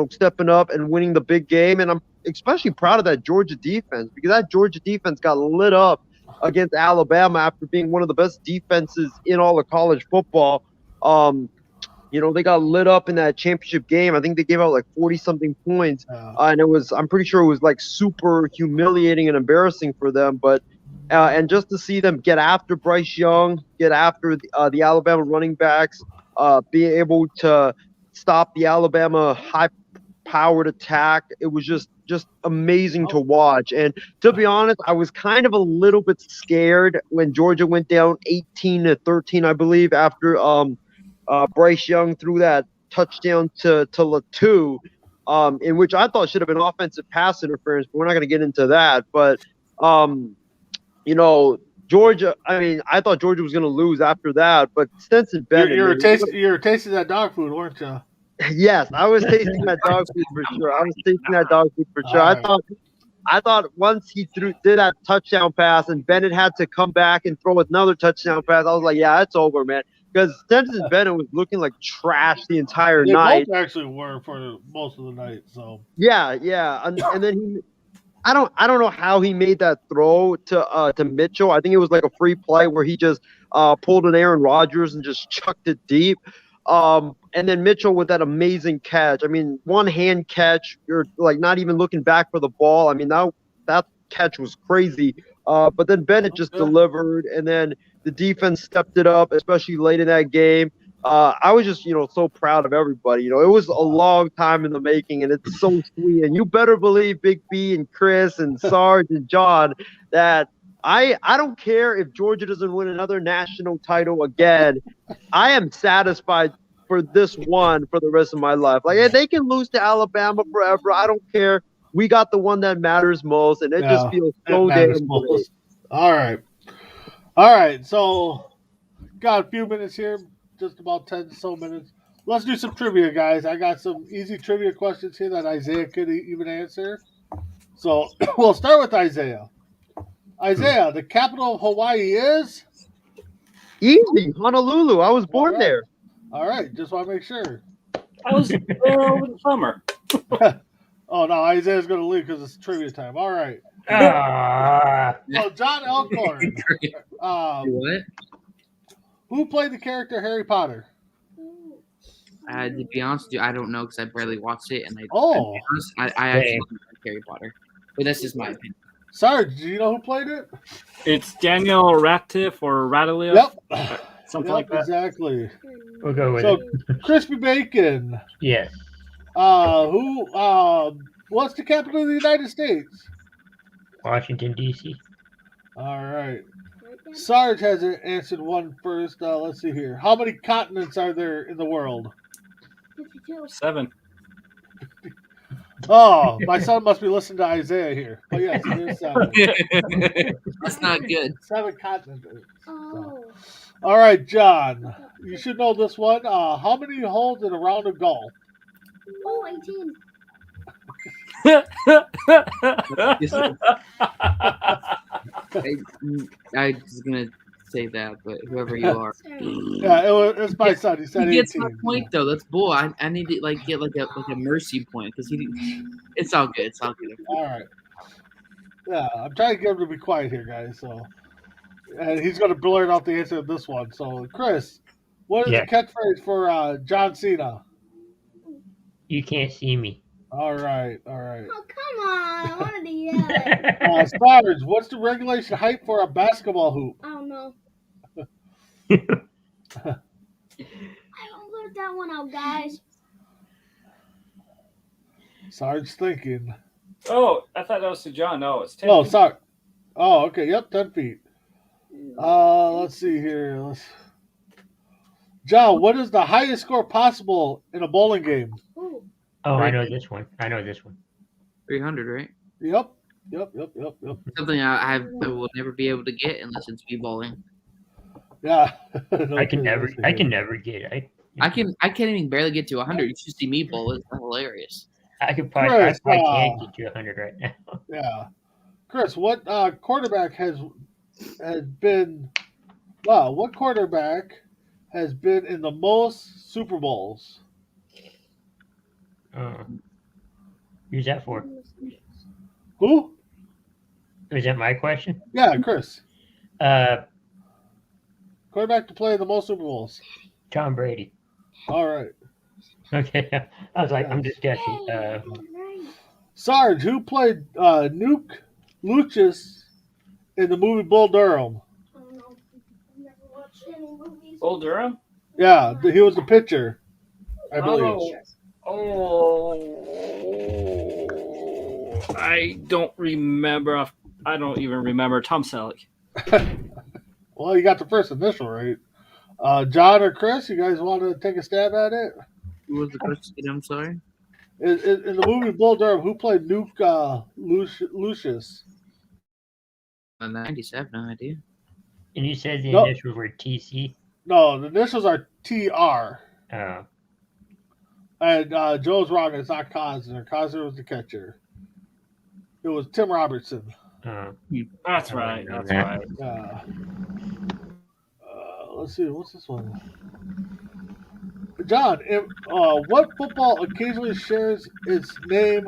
stepping up and winning the big game. And I'm especially proud of that Georgia defense because that Georgia defense got lit up against Alabama after being one of the best defenses in all of college football. They got lit up in that championship game. I think they gave out like 40-something points. And I'm pretty sure it was like super humiliating and embarrassing for them. But and just to see them get after Bryce Young, get after the Alabama running backs, be able to stop the Alabama high-powered attack, it was just amazing to watch. And to be honest, I was kind of a little bit scared when Georgia went down 18-13, I believe, after Bryce Young threw that touchdown to Latu, in which I thought should have been offensive pass interference, but we're not going to get into that. But, Georgia, I thought Georgia was going to lose after that, but Stetson Bennett. You were tasting that dog food, weren't you? Yes, I was tasting that dog food for sure. I thought once he did that touchdown pass and Bennett had to come back and throw another touchdown pass, I was like, yeah, it's over, man. Because Stetson Bennett was looking like trash the entire night. Both actually were for most of the night. So yeah, and then I don't know how he made that throw to Mitchell. I think it was like a free play where he just pulled an Aaron Rodgers and just chucked it deep. And then Mitchell with that amazing catch. I mean, one hand catch. You're like not even looking back for the ball. I mean, that catch was crazy. But then Bennett just delivered, and then the defense stepped it up, especially late in that game. I was just, so proud of everybody. It was a long time in the making, and it's so sweet. And you better believe Big B and Chris and Sarge and John that I don't care if Georgia doesn't win another national title again. I am satisfied for this one for the rest of my life. Like, they can lose to Alabama forever. I don't care. We got the one that matters most, and it just feels so damn good. All right. So, got a few minutes here, just about 10 so minutes. Let's do some trivia, guys. I got some easy trivia questions here that Isaiah could even answer. So, we'll start with Isaiah. Isaiah, the capital of Hawaii is? Easy, Honolulu. I was born there. All right, just want to make sure. I was there over the summer. Oh, no, Isaiah's going to leave because it's trivia time. All right. Well, John Elkhorn. What? Who played the character Harry Potter? To be honest with you, I don't know because I barely watched it. And I actually like Harry Potter. But that's just my opinion. Sarge, do you know who played it? It's Daniel Radcliffe or Radcliffe. Yep. Something like that. Exactly. We'll go with it. Crispy Bacon. Yes. What's the capital of the United States? Washington, D.C. All right. Sarge has answered one first. Let's see here. How many continents are there in the world? 7. Oh, my son must be listening to Isaiah here. Oh, yes, it is 7. That's not good. 7 continents. Oh. All right, John. You should know this one. How many holes in a round of golf? 18. I was gonna say that, but whoever you are, yeah, it's my son. He said he gets 18. my point though. That's bull. I need to get like a mercy point because it's all good. It's all good. All right. Yeah, I'm trying to get him to be quiet here, guys. So, and he's gonna blurt out the answer to this one. So, Chris, what is the catchphrase for John Cena? You can't see me. All right. Oh, come on. I wanted to yell. Stars, what's the regulation height for a basketball hoop? I don't know. I don't let that one out, guys. Sarge thinking. Oh, I thought that was to John. No, it's 10 Oh, feet. sorry. Oh, okay. Yep, 10 feet. Let's see here. John, what is the highest score possible in a bowling game? Ooh. Oh, I know this one. 300, right? Yep. Something I will never be able to get unless it's b-bowling. Yeah. I can never get it. I can't even barely get to 100. You should see me bowl. It's hilarious. I probably can't get to 100 right now. Yeah. Chris, what quarterback has been in the most Super Bowls? Who's that for? Who? Is that my question? Yeah, Chris. Quarterback to play in the most Super Bowls. Tom Brady. All right. Okay. I was like, I'm just guessing. Sarge, who played Nuke Lucius in the movie Bull Durham? I don't know. I've never watched any movies. Bull Durham? Yeah, he was the pitcher, I believe. I don't remember. I don't even remember Tom Selleck. Well, you got the first initial right. John or Chris, you guys want to take a stab at it? Who was the question? I'm sorry. In the movie Bull Durham, who played Nuke Lucius? 97, no idea. And you said the initials were TC? No, the initials are TR. Oh. And Joe's wrong. It's not Cosner. Cosner was the catcher. It was Tim Robertson. That's right. That's right. Let's see. What's this one? John, what football occasionally shares its name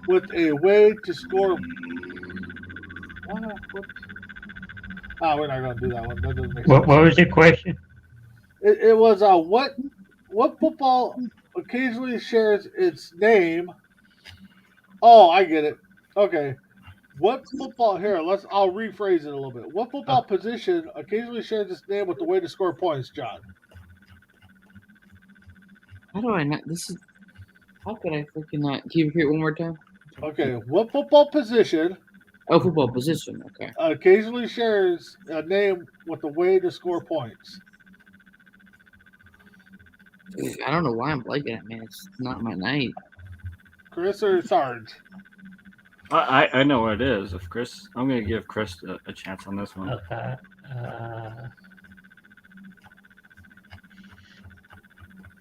with a way to score? What? We're not going to do that one. That doesn't make sense. What was the question? It was what football occasionally shares its name? Oh, I get it. Okay. What football here? I'll rephrase it a little bit. What football position occasionally shares its name with the way to score points, John? How do I not? How could I freaking not? Can you repeat it one more time? Okay. What football position? Oh, football position. Okay. Occasionally shares a name with the way to score points. I don't know why I'm blanking at, man. It's not my night. Chris or Sarge? I know what it is. If Chris, I'm going to give Chris a chance on this one. Okay.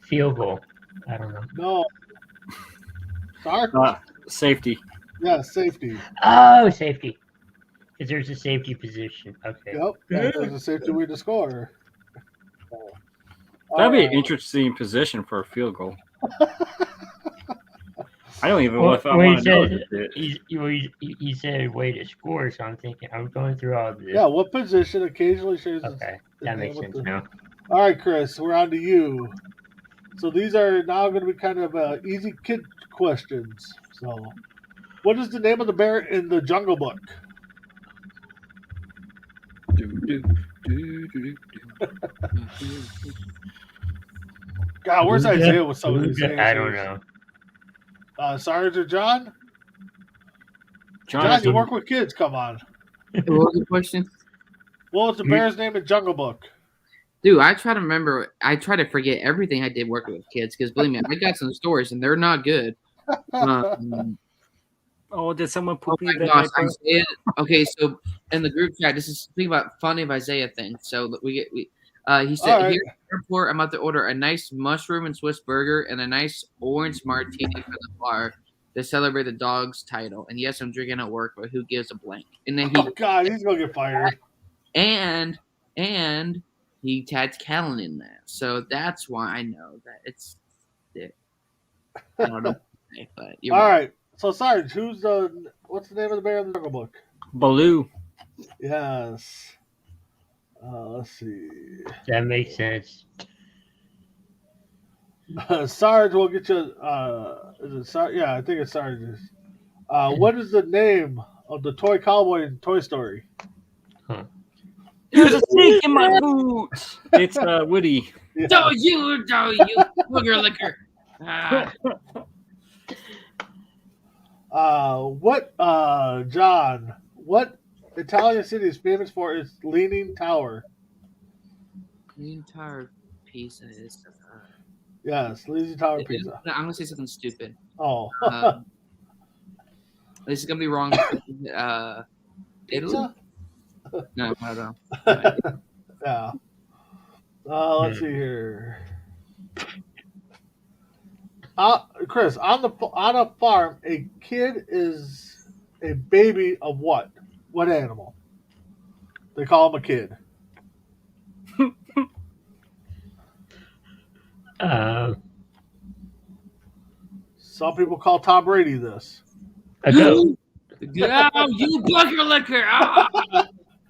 Field goal. I don't know. No. Sarge? Safety. Yeah, safety. Oh, safety. Because there's a safety position. Okay. Yep. There's a safety way to score. That'd be an interesting position for a field goal. I don't even know if I want to know it. He said way to score, so I'm thinking, I'm going through all of this. Yeah, what position occasionally shares Okay, that makes sense now. All right, Chris, we're on to you. So these are now going to be kind of easy kid questions. So, what is the name of the bear in the Jungle Book? God, where's Isaiah with some of these answers? I don't know. Sarge or John? John, you work with kids. Come on. What was the question? What was the bear's name in Jungle Book? Dude, I try to remember. I try to forget everything I did working with kids because believe me, I got some stories and they're not good. Did someone poop in the gosh, Isaiah, okay, so in the group chat, this is think about funny of Isaiah thing. So he said, right. Here at the airport, I'm about to order a nice mushroom and Swiss burger and a nice orange martini for the bar to celebrate the dog's title. And yes, I'm drinking at work, but who gives a blank? And then Oh God, he's gonna get fired. And he tagged Callan in that, so that's why I know that it's. I don't know, but you're all right. right. So Sarge, what's the name of the bear in the Jungle Book? Baloo. Yes. Let's see. That makes sense. Sarge will get you. Is it Sarge? Yeah, I think it's Sarge. What is the name of the toy cowboy in Toy Story? There's a snake in my boots. It's Woody. Yeah. Don't you booger liquor. John? What Italian city is famous for its Leaning Tower? Leaning Tower Pizza is. Yes, Leaning Tower Pizza. I'm gonna say something stupid. Oh. This is gonna be wrong. Italy? No, I don't know. Yeah. Let's see here. Chris, on a farm, a kid is a baby of what? What animal? They call him a kid. Some people call Tom Brady this. A goat. Oh, you booger liquor! Oh.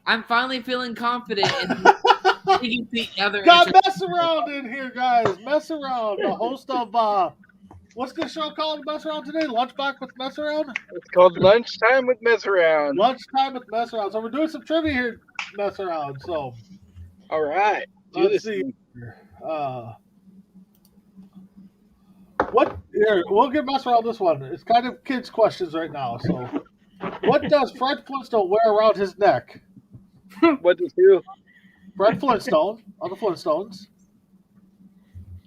I'm finally feeling confident in taking the other. Got mess around in here, guys. Mess around. The host of what's the show called? Mess around today? Lunchbox with Mess Around. It's called Lunchtime with Mess Around. Lunchtime with Mess Around. So we're doing some trivia here, Mess Around. So, all right. Let's see. What? Here, we'll give Mess Around this one. It's kind of kids' questions right now. So, what does Fred Flintstone wear around his neck? What does he do? Fred Flintstone on the Flintstones.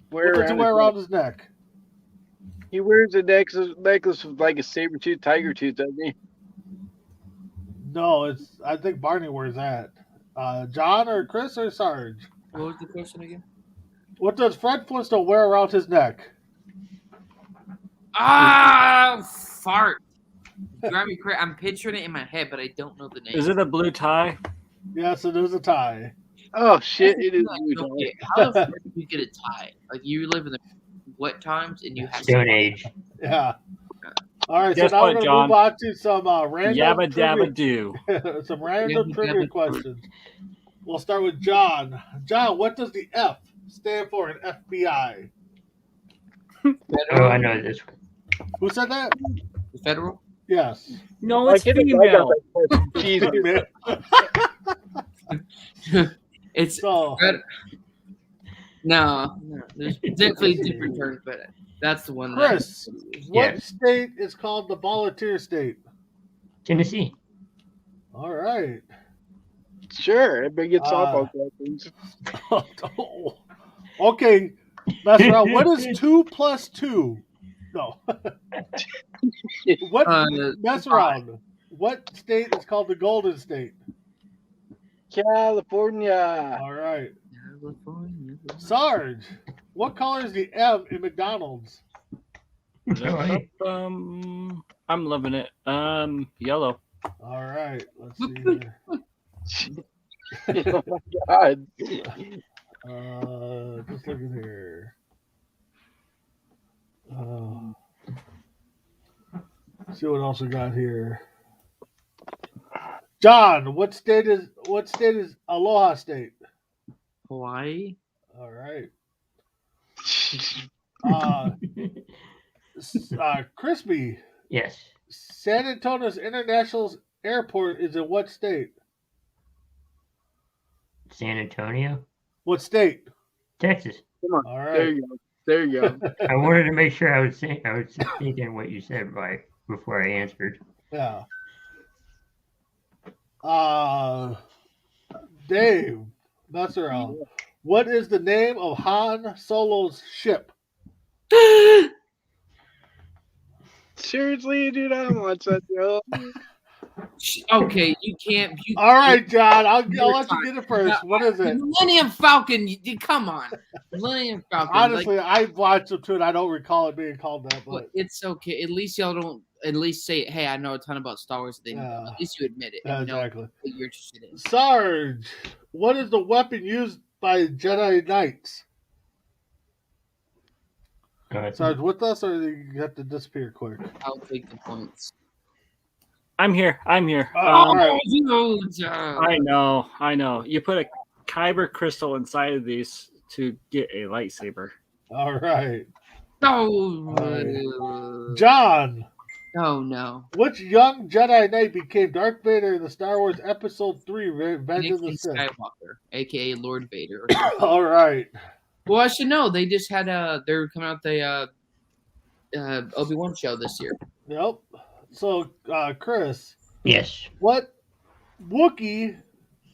What does he wear around his neck? He wears a necklace with like a saber-tooth tiger tooth, doesn't he? No, I think Barney wears that. John or Chris or Sarge? What was the question again? What does Fred Flintstone wear around his neck? Fart. I'm picturing it in my head, but I don't know the name. Is it a blue tie? Yes, it is a tie. Oh shit! It is blue tie. How the fuck did you get a tie? Like you live in the what times and you have Stone Age. Yeah. All right, Guess so now what, we're going to John? move on to some random Yabba dabba trivia. do. Some random trivia questions. We'll start with John. John, what does the F stand for in FBI? Oh, I know this one. Who said that? The federal? Yes. No, it's female. Jesus. It's So, no, there's definitely different terms, but that's the one. Chris, what Yeah. state is called the volunteer state? Tennessee. All right. Sure, everybody gets softball questions. Okay, mess around. What is 2 plus 2? No. What mess around? What state is called the Golden State? California. All right. California. Sarge, what color is the M in McDonald's? Really? I'm loving it. Yellow. All right. Let's see here. Oh my god. Just looking here. See what else we got here. John, what state is Aloha State? Hawaii. All right. Crispy. Yes. San Antonio's International Airport is in what state? San Antonio. What state? Texas. Come on. All There right. you go. There you go. I wanted to make sure I was thinking what you said before I answered. Yeah. Dave, that's around. What is the name of Han Solo's ship? Seriously, dude, I don't watch that show. Okay, you can't. All right, John, I'll let you get it first. What is it? Millennium Falcon. Come on, Millennium Falcon. Honestly, I watched it too, and I don't recall it being called that. But it's okay. At least y'all don't. At least say, "Hey, I know a ton about Star Wars." Then at least you admit it. And exactly. Know what you're interested in. Sarge, what is the weapon used by Jedi Knights? Sarge, with us, or you have to disappear quick? I'll take the points. I'm here. All right. I know. You put a kyber crystal inside of these to get a lightsaber. All right. No. John. Oh no. Which young Jedi Knight became Darth Vader in the Star Wars Episode 3 Revenge of the Sith? Skywalker, aka Lord Vader. All right. Well, I should know. They just had they're coming out the Obi-Wan show this year. Yep. So, Chris. Yes. What Wookiee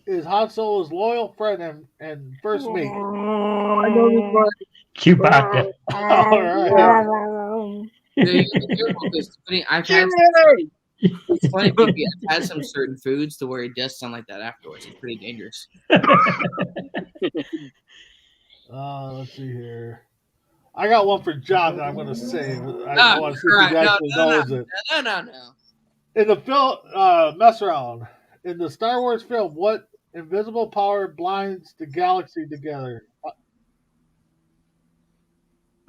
is Han Solo's loyal friend and first mate? I know this one. Chewbacca. All right. It's funny because I've had some certain foods to where it does sound like that afterwards. It's pretty dangerous. Let's see here. I got one for John that I'm going to say. I want to see if he actually knows it. No. In the film, mess around. In the Star Wars film, what invisible power blinds the galaxy together?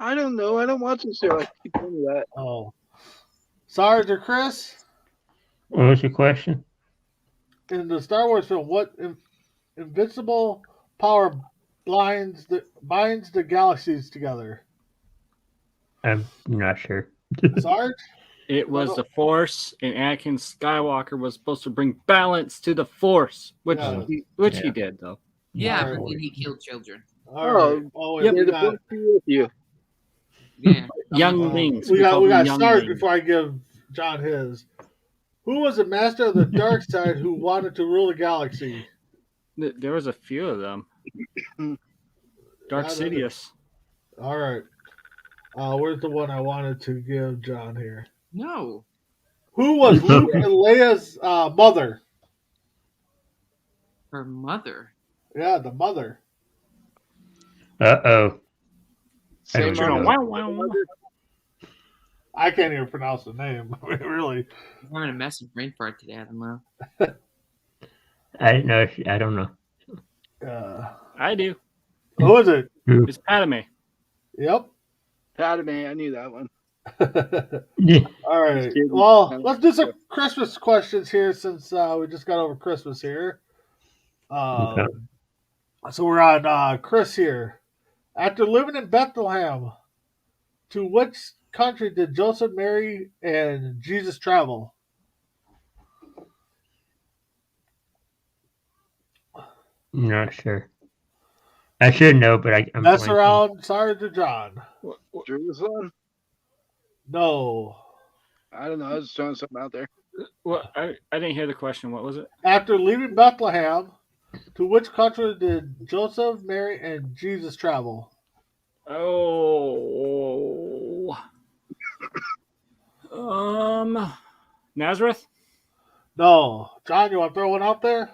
I don't know. I don't watch the show. You tell me that. Oh. Sarge or Chris? What was your question? In the Star Wars film, what invisible power binds the galaxies together? I'm not sure. Sarge? It was the Force, and Anakin Skywalker was supposed to bring balance to the Force, which he did, though. Yeah, but then he killed children. All right. Oh, yeah, the Force be with you. Yeah. Younglings. We got Sarge before I give John his. Who was the master of the dark side who wanted to rule the galaxy? There was a few of them. Dark Sidious. All right. Where's the one I wanted to give John here? No. Who was Luke and Leia's mother? Her mother. Yeah, the mother. Uh-oh. Same I can't even pronounce the name. Really. I'm having a massive brain fart today. I don't know. I didn't know. I don't know. I do. Who is it? It's Padme. Yep. Padme, I knew that one. All right. Well, let's do some Christmas questions here since we just got over Christmas here. Okay. So we're on Chris here. After living in Bethlehem, to which country did Joseph, Mary, and Jesus travel? Not sure. I should know, but I'm Mess blanking. around. Sorry to John. Jerusalem? No. I don't know. I was throwing something out there. Well, I didn't hear the question. What was it? After leaving Bethlehem, to which country did Joseph, Mary, and Jesus travel? Oh. Nazareth? No. John, you want to throw one out there?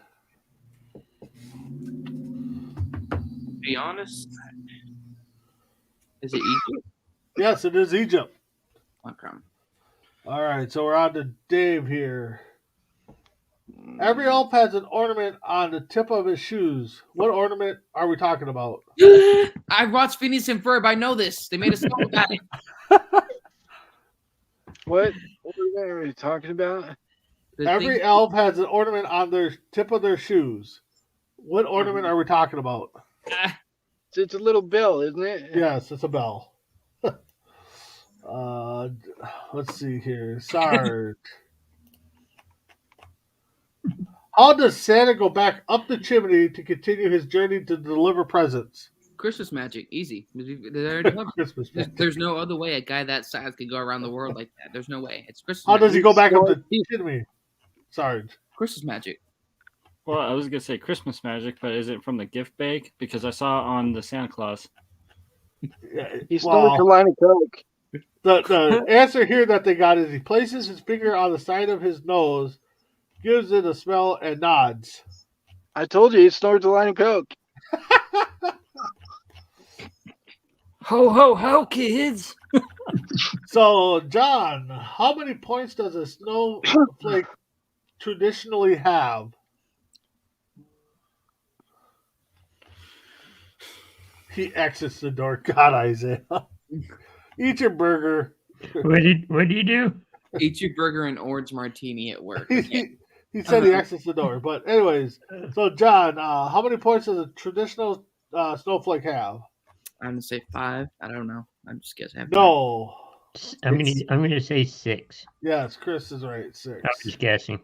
To be honest, is it Egypt? Yes, it is Egypt. Okay. All right, so we're on to Dave here. Every elf has an ornament on the tip of his shoes. What ornament are we talking about? I watched Phineas and Ferb. I know this. They made a song about it. What are we talking about? Every elf has an ornament on their tip of their shoes. What ornament are we talking about? It's a little bell, isn't it? Yes, it's a bell. Let's see here. Sarge. How does Santa go back up the chimney to continue his journey to deliver presents? Christmas magic, easy. Christmas magic. There's no other way a guy that size could go around the world like that. There's no way. It's Christmas. How does he go back up the chimney? Sarge. Christmas magic. Well, I was gonna say Christmas magic, but is it from the gift bag? Because I saw it on the Santa Claus. He stole a line of Coke. The answer here that they got is he places his finger on the side of his nose, gives it a smell, and nods. I told you he snorts a line of Coke. Ho, ho, ho, kids! So, John, how many points does a snowflake traditionally have? He exits the door. God, Isaiah. Eat your burger. What do you do? Eat your burger and orange martini at work. He said he exits the door. But anyways, so John, how many points does a traditional snowflake have? I'm gonna say 5. I don't know. I'm just guessing. No. I'm gonna say 6. Yes, Chris is right. 6. I was just guessing.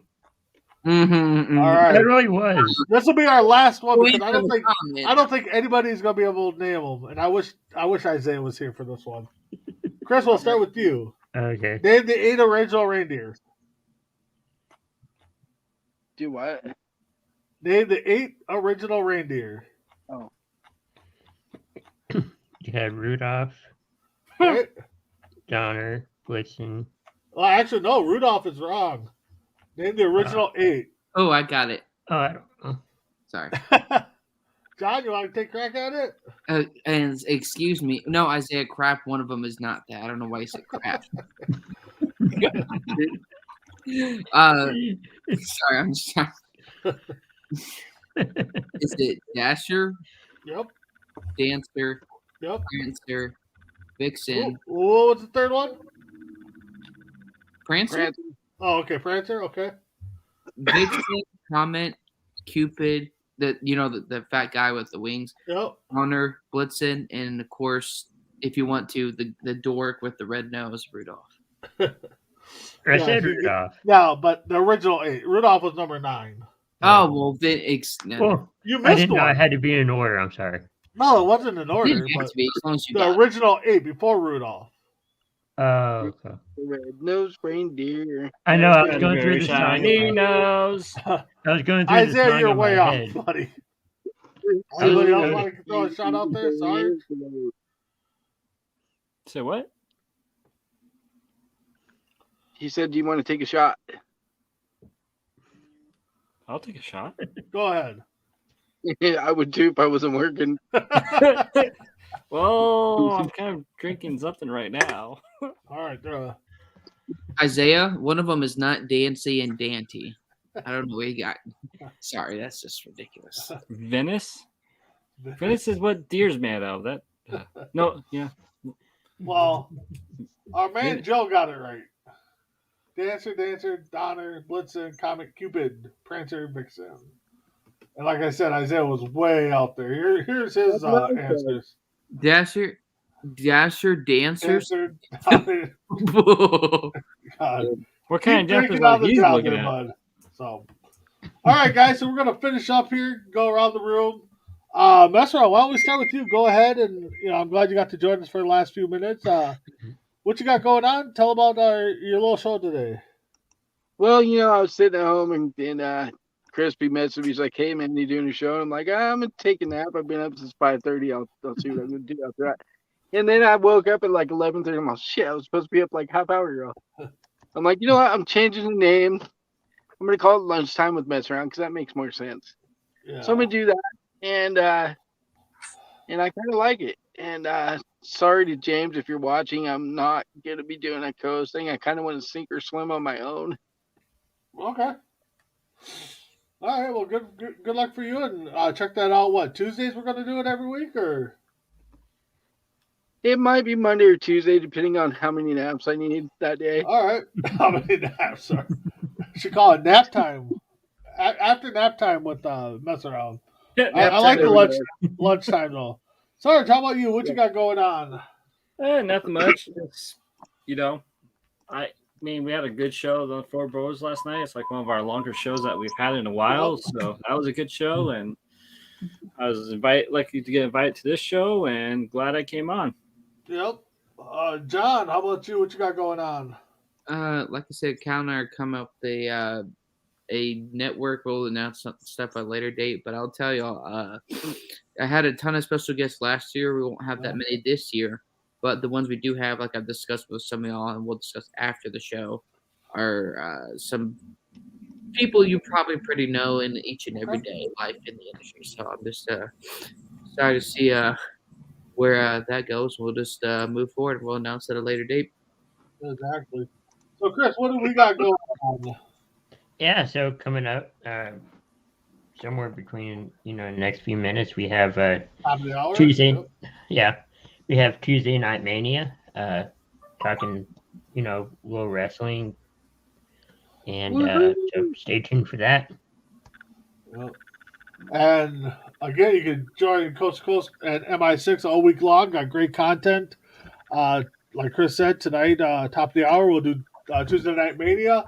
All right. It really was. This will be our last one because I don't think anybody's gonna be able to name them. And I wish Isaiah was here for this one. Chris, we'll start with you. Okay. Name the 8 original reindeer. Do what? Name the 8 original reindeer. Oh. You had Rudolph, Right? Donner, Blitzen. Well, actually, no. Rudolph is wrong. Name the original 8. Oh, I got it. Oh, I don't know. Sorry. John, you want to take a crack at it? And excuse me. No, Isaiah, crap. One of them is not that. I don't know why you said crap. Sorry, I'm just trying. Is it Dasher? Yep. Dancer? Yep. Prancer? Vixen? What was the third one? Prancer? Oh, okay. Prancer. Okay. Vixen, Comet, Cupid, the fat guy with the wings. Yep. Honor, Blitzen, and of course, if you want to, the dork with the red nose, Rudolph. I said Rudolph. No, but the original 8. Rudolph was number 9. Oh well, then you missed I didn't one. know I had to be in order. I'm sorry. No, it wasn't in order. It But to be, as long as you the got original 8 before Rudolph. Oh, okay. Red-nosed reindeer. I know. I was going through the shiny song. nose. I was going through the Isaiah, song you're in way my off, head. buddy. Anybody else want to throw a shot out there? Sarge? Say what? He said, "Do you want to take a shot?" I'll take a shot. Go ahead. I would too if I wasn't working. Well, I'm kind of drinking something right now. All right, Isaiah, one of them is not Dancy and Dante. I don't know where he got. Sorry, that's just ridiculous. Venice? Venice is what deer's made out of. That no, yeah. Well, our man Joe got it right. Dancer, Donner, Blitzen, Comet, Cupid, Prancer, Vixen. And like I said, Isaiah was way out there. Here's his answers. Dancers. Dancer, God. What kind of dancers are he's looking at? Bud. So, all right, guys. So we're gonna finish up here. Go around the room. Mesra, why don't we start with you? Go ahead, and I'm glad you got to join us for the last few minutes. What you got going on? Tell about your little show today. Well, I was sitting at home and Crispy messaged me. He's like, "Hey, man, you doing a show?" And I'm like, "I'm gonna take a nap. I've been up since 5:30. I'll see what I'm gonna do after that." And then I woke up at like 11:30. I'm like, "Shit, I was supposed to be up like half hour ago." I'm like, you know what? I'm changing the name. I'm gonna call it Lunchtime with Mess Around because that makes more sense. Yeah. So I'm gonna do that, and I kind of like it. And sorry to James if you're watching. I'm not gonna be doing a co-host thing. I kind of want to sink or swim on my own. Okay. All right. Well, good luck for you. And check that out. What, Tuesdays? We're gonna do it every week, or it might be Monday or Tuesday, depending on how many naps I need that day. All right. How many naps? Sorry. Should call it nap time. After nap time with Mess Around. Yeah, I like the lunchtime though. Sarge, how about you? What you got going on? Nothing much. It's, I mean, we had a good show, the Four Bros last night. It's like one of our longer shows that we've had in a while. So that was a good show, and I was lucky to get invited to this show, and glad I came on. Yep. John, how about you? What you got going on? Like I said, Cal and I are coming up a network will announce stuff at a later date, but I'll tell y'all, I had a ton of special guests last year. We won't have that many this year, but the ones we do have, like I've discussed with some of y'all, and we'll discuss after the show, are some people you probably pretty know in each and every day life in the industry. So I'm just excited to see where that goes. We'll just move forward. We'll announce at a later date. Exactly. So, Chris, what do we got going on? Yeah, so coming up, somewhere between the next few minutes, we have Tuesday. Yep. Yeah, we have Tuesday Night Mania, talking little wrestling, and so stay tuned for that. Yep. And again, you can join Coast to Coast at MI6 all week long. Got great content. Like Chris said, tonight, top of the hour, we'll do Tuesday Night Mania.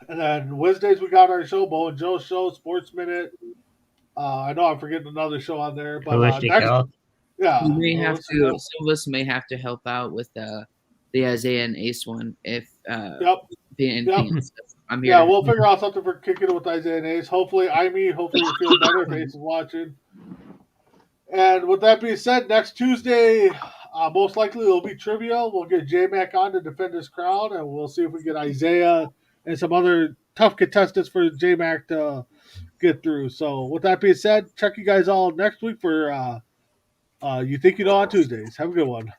And then Wednesdays, we got our show, Bo and Joe's show, Sports Minute. I know I'm forgetting another show on there. But Holistic Health. Yeah. You may have to, some of us may have to help out with the Isaiah and Ace one if I'm here. Yeah, we'll figure out something for kicking it with Isaiah and Ace. Hopefully you're feeling better if Ace is watching. And with that being said, next Tuesday, most likely it'll be trivia. We'll get J-Mac on to defend his crown, and we'll see if we get Isaiah and some other tough contestants for J-Mac to get through. So with that being said, check you guys all next week for You Think You Know on Tuesdays. Have a good one.